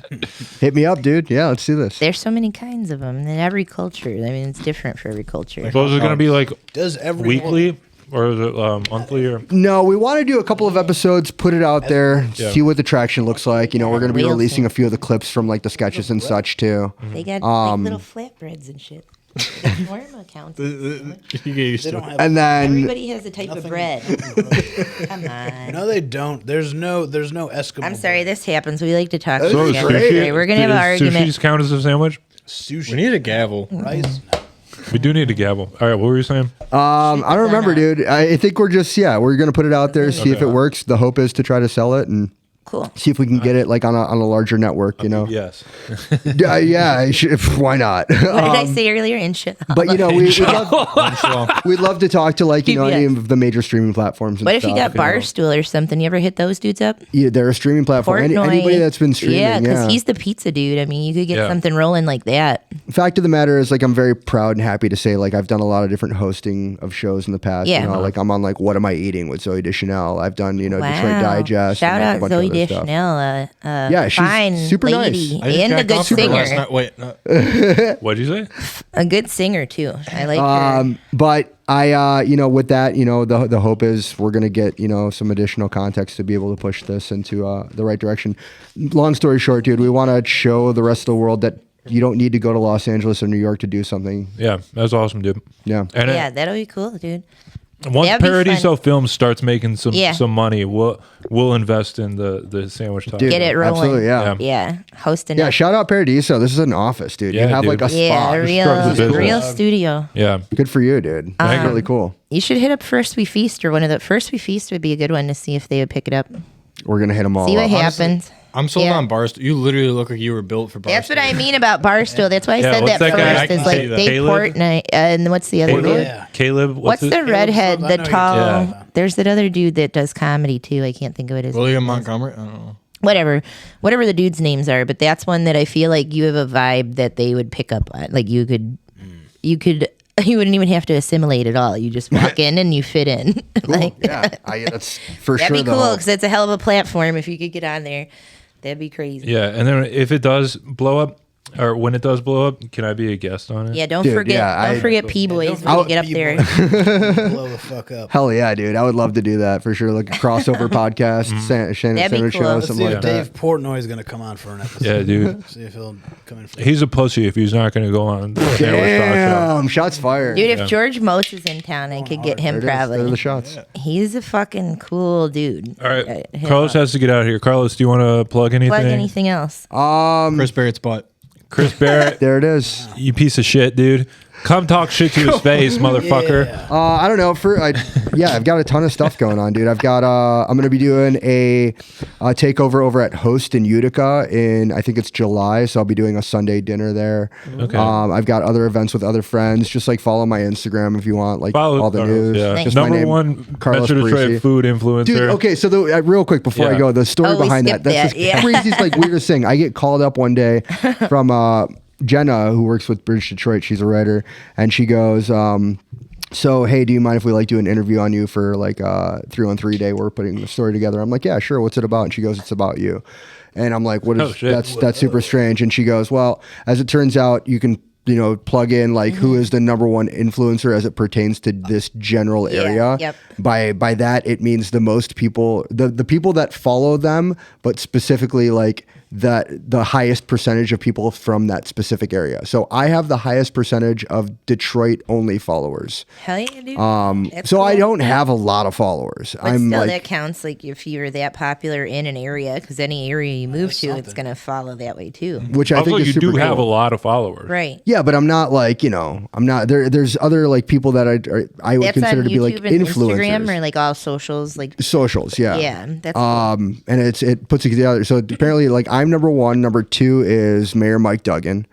Hit me up, dude. Yeah, let's do this. There's so many kinds of them in every culture. I mean, it's different for every culture. So is it going to be like Does every weekly or is it monthly or? No, we want to do a couple of episodes, put it out there, Yeah. see what the traction looks like. You know, we're going to be Whale releasing thing. a few of the clips from like the sketches and such too. They got like little flatbreads and shit. Shawarma counts. as a sandwich. You get used They to don't it. have. And then Everybody has a type of bread. Come on. No, they don't. There's no Eskimo. I'm sorry, this happens. We like to talk. So shit. is sushi- Okay, we're gonna have an Does argument. Sushi's count as a sandwich? sushi. We need a gavel. rice. We do need a gavel. All right, what were you saying? I don't remember, dude. I think we're just we're gonna put it out there, see if it works. The hope is to try to sell it and Cool. see if we can get it like on a larger network. You know. Yes. Yeah. Why not? What did I say earlier? But we'd love to talk to like PBS. any of the major streaming platforms. And What if you stuff, got Barstool or something? You ever hit those dudes up? Yeah, they're a streaming platform. Anybody that's been streaming. Yeah, because he's the pizza dude. I mean, you could get something rolling like that. Fact of the matter is, like, I'm very proud and happy to say, like, I've done a lot of different hosting of shows in the past. Yeah. You know, like I'm on like What Am I Eating with Zoe Deschanel. I've done Detroit Digest. Shout and, like, out a bunch Zoe of other stuff. Deschanel. Yeah, she's fine super lady nice. I just and a jacked good off to her last singer. night. Wait, no. What'd you say? A good singer too. I like her. But I, with that, the hope is we're gonna get some additional context to be able to push this into the right direction. Long story short, dude, we want to show the rest of the world that you don't need to go to Los Angeles or New York to do something. Yeah, that's awesome, dude. Yeah. And Yeah, that'll be cool, dude. once That'd be Paradizo fun. Films starts making some money, we'll invest in the sandwich taco. Dude, Get it rolling. Absolutely, yeah. Yeah, hosting. Yeah, it. shout out Paradiso. This is an office, dude. Yeah, you have dude. like a Yeah, spot. Struck the business. real studio. Yeah. Good for you, dude. That's really cool. You should hit up First We Feast or one of the First We Feast would be a good one to see if they would pick it up. We're gonna hit them all See what up. happens. I'm sold Yeah. on Barstool. You literally look like you were built for Barstool. That's what I mean about Barstool. That's why I Yeah, said what's that that guy? I first. can Is like see that. Dave Caleb? Portnoy, and what's the other Caleb? dude? Yeah. Caleb, What's the redhead, I the know who tall? you're talking about. There's that other dude that does comedy too. I can't think of it. His William Montgomery? I don't know. whatever the dudes' names are, but that's one that I feel like you have a vibe that they would pick up on. Like you wouldn't even have to assimilate at all. You just walk in and you fit in. Like Yeah, that's for that'd sure. be cool because it's a hell of a platform. If you could get on there, that'd be crazy. Yeah, and then if it does blow up, or when it does blow up, can I be a guest on it? Yeah, don't Dude, forget yeah, don't forget P Boiz when you get up there. Blow the fuck up. Hell yeah, dude. I would love to do that for sure. Like a crossover podcast, Shannon That'd be Sandwich cool. Show, Let's something See like if that. Dave Portnoy is gonna come on for an episode. Yeah, dude. See if he'll come in. For He's a pussy if he's not going to go on. the Sandwich Talk Show. Damn, shots fired. Dude, if George Moats is in town, I could get him There it is. There are probably. the shots. He's a fucking cool dude. All right, Hit him Carlos up. has to get out of here. Carlos, do you want to plug anything? Plug anything else. Chris Barrett's butt. Chris Barrett, There it is. you piece of shit, dude. Come talk shit to his face, motherfucker. I don't know. I've got a ton of stuff going on, dude. I've got. I'm going to be doing a takeover over at Host in Utica in I think it's July, so I'll be doing a Sunday dinner there. Okay. I've got other events with other friends. Just like follow my Instagram if you want, like Follow all the Carlos, news. Yeah. Just my Number name, one Carlos Metro Detroit Parisi. food influencer. Dude, okay, so real quick before I Yeah. go, the story Oh, we behind skipped that's that, the yeah. craziest, like weirdest thing. I get called up one day from Jenna, who works with British Detroit. She's a writer, and she goes, so hey, do you mind if we like do an interview on you for like 3-on-3 day? We're putting the story together. I'm like, yeah, sure. What's it about? And she goes, it's about you. And I'm like, what is Oh, shit. that's super strange. And she goes, well, as it turns out, you can plug in like who is the number one influencer as it pertains to this general area. Yep. By that it means the most people, the people that follow them, but specifically like the highest percentage of people from that specific area. So I have the highest percentage of Detroit only followers. Hell yeah, dude. That's So cool. I don't have a lot of followers. But I'm still, like, that counts. Like if you're that popular in an area, because any area you move to, it's gonna follow that way too. which I Also, think is you super do have a cool. lot of followers. Right. Yeah, but I'm not like, I'm not there. There's other like people that I would That's consider on to be like YouTube and influencers. Instagram or like all socials. Like Socials, yeah. yeah, that's And it puts it together. So apparently, like I'm number one. Number two is Mayor Mike Duggan,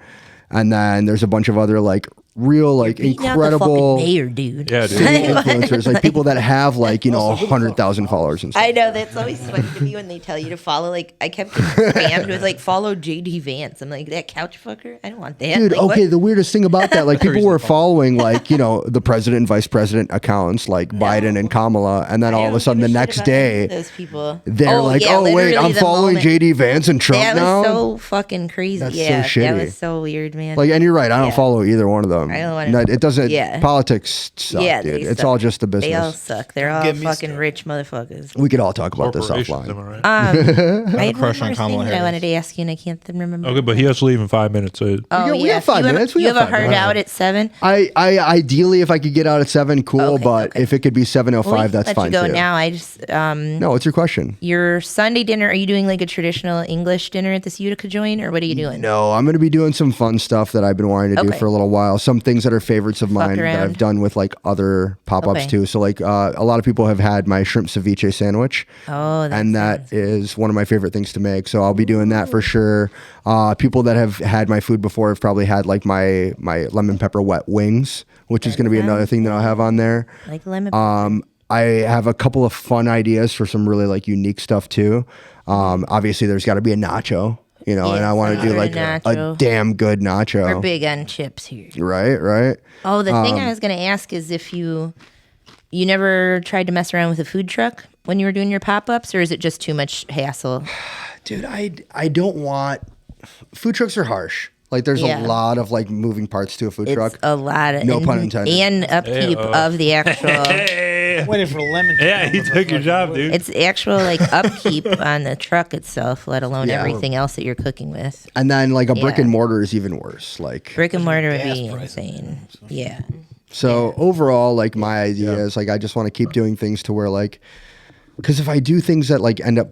and then there's a bunch of other like real like beating out the incredible fucking mayor, dude. Yeah, dude. influencers, like people that have like 100,000 followers and stuff. I know that's always funny to me when they tell you to follow. Like I kept getting spammed with like follow JD Vance. I'm like that couch fucker. I don't want that. Dude, Like, okay, what? the weirdest thing about that, like people were following like, the president and vice president accounts like Biden and Kamala, and then I all of don't a sudden the give a shit next about any of day those people. they're like, yeah, oh wait, literally I'm the following moment- JD Vance and Trump That now. was so fucking crazy. That's so yeah, shitty. that was so weird, man. Like, and you're right, I don't Yeah. follow either one of them. don't want to. It doesn't. Yeah. Politics suck, Yeah, dude. they It's suck. all just the They all business. suck. They're all Get me fucking started. rich motherfuckers. We could all talk about this Corporations, offline. am I right? I had crush one on more Kamala thing that I Harris. wanted to ask you, and I can't remember. Okay, but he has to leave in 5 minutes. So Oh, We got- we yeah. have 5 minutes. We You got have a 5 hard minutes. out at 7. I ideally, if I could get out at 7, cool. Okay, but okay. if it could be 7:05, Well, we can that's let fine you go too. now. I just No, what's your question? your Sunday dinner. Are you doing like a traditional English dinner at this Utica joint, or what are you doing? No, I'm going to be doing some fun stuff that I've been wanting to do Okay. for a little while. Some things that are favorites of mine that around. I've done with like other pop-ups Okay. too. So like a lot of people have had my shrimp ceviche sandwich. Oh, And that is one of my favorite things to make. So I'll be doing that for sure. People that have had my food before have probably had like my lemon pepper wet wings, which is going to be another thing that I'll have on there. like lemon. I have a couple of fun ideas for some really like unique stuff too. Obviously, there's got to be a nacho, you know, and Yes, I want to do or a like a nacho. damn good nacho. We're big on chips here. Right. Oh, the thing I was going to ask is if you never tried to mess around with a food truck when you were doing your pop-ups, or is it just too much hassle? Dude, I don't want food trucks are harsh. Like there's Yeah. a lot of like moving parts to a food It's truck. a lot of No pun intended. and upkeep of the actual. Waiting for lemon. to Yeah, come he over took your fucking job, wood. dude. It's actual like upkeep on the truck itself, let alone Yeah. everything else that you're cooking with. And then like a brick Yeah. and mortar is even worse. Like Brick and mortar would gas be prices. insane. Yeah. so overall, like my idea is like I just want to keep doing things to where like because if I do things that like end up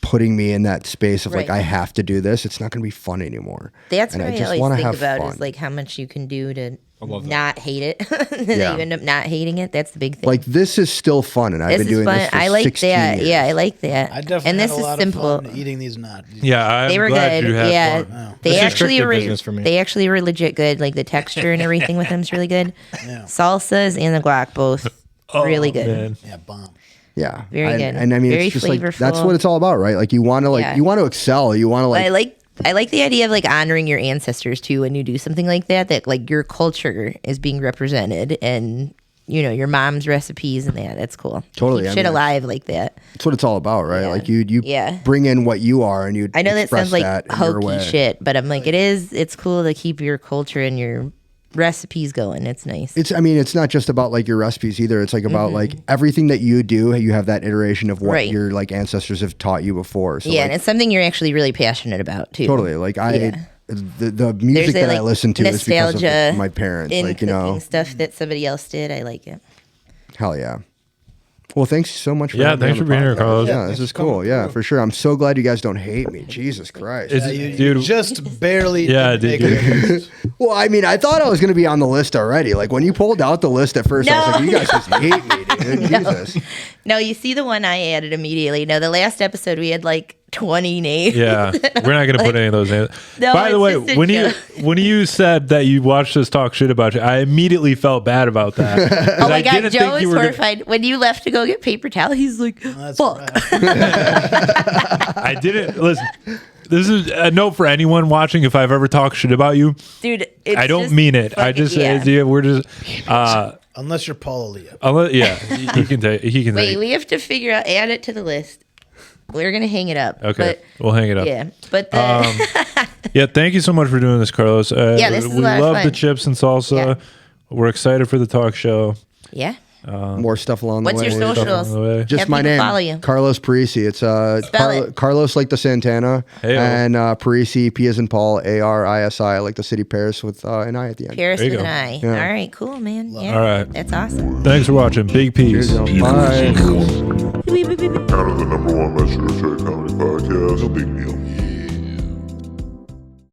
putting me in that space of like Right. I have to do this, it's not going to be fun anymore. That's And what I just always wanna think have about fun. is like how much you can do to love that. not hate it. That Yeah. you end up not hating it. That's the big thing. Like this is still fun, and I've this been is doing fun. this for I like 16 that. years. Yeah, I like that. I definitely and this had a is lot simple. of fun eating these not. Yeah, I'm They were glad good. you had Yeah, fun. they This is actually strictly were. business for me. They actually were legit good. Like the texture and everything with them is really good. Yeah. Salsas and the guac both really good. Man. Yeah, bomb. Yeah, Very and, good. And I mean, Very it's just like that's flavorful. what it's all about, right? Like you want to Yeah. you want to excel. You want to But like I like the idea of like honoring your ancestors too when you do something like that. That like your culture is being represented, and you know your mom's recipes and that. That's cool. Totally, Keep I shit mean, alive like that. that's what it's all about, right? Yeah. Like you Yeah. bring in what you are, and you I know that express sounds like that in your hokey way. shit, but I'm like it's cool to keep your culture and your recipes going. It's nice. I mean, it's not just about like your recipes either. It's like about like everything that you do. You have that iteration of what Mm-hmm. Right. your like ancestors have taught you before. So yeah, like, and it's something you're actually really passionate about too. totally like Yeah. the music There's that I listen to is because of nostalgia my parents. in Like you cooking know, stuff that somebody else did. I like it. hell yeah. Well, thanks so much. For Yeah, having me thanks on for the being here, podcast. Carlos. Yeah, this is cool. Yeah, for sure. I'm so glad you guys don't hate me. Jesus Christ. Is Yeah, it- you dude, just barely. Yeah, didn't dude, make it. Well, I mean, I thought I was going to be on the list already. Like when you pulled out the list at first, I was No. like, "You guys just hate me, dude." Jesus. No, you see the one I added immediately. No, the last episode we had like 20 names. yeah, we're not gonna put any of those names. No, By the it's way, just a when you joke. when you said that you watched us talk shit about you, I immediately felt bad about that. 'Cause Oh my I god, didn't Joe think was you were gonna- horrified when you left to go get paper towel. He's like, That's "Fuck." right. I didn't listen. This is a note for anyone watching. If I've ever talked shit about you, Dude, it's I don't just mean it. I fucking- just yeah. we're just Unless you're Paul Leo. yeah. He can take. He can Wait, take. we have to figure out. Add it to the list. We're gonna hang it up. Okay, But, we'll hang it up. yeah, but the, Yeah, thank you so much for doing this, Carlos. Yeah, this is a we lot of love the fun. chips and salsa. Yeah. We're excited for the talk show. yeah. More stuff along What's the way. your Stuff socials? on the way. Just Have my people name, follow you. Carlos Parisi. It's it. Carlos like the Santana, Hey-o. and Parisi, P as in Paul, Arisi, like the city Paris with an I at the end. Paris There you with go. an eye. Yeah. All right, cool, man. Yeah, All right. that's awesome. Thanks for watching. Big peace. Cheers, yo. Bye. Out of the #1 Measure Comedy Podcast, Big Neil.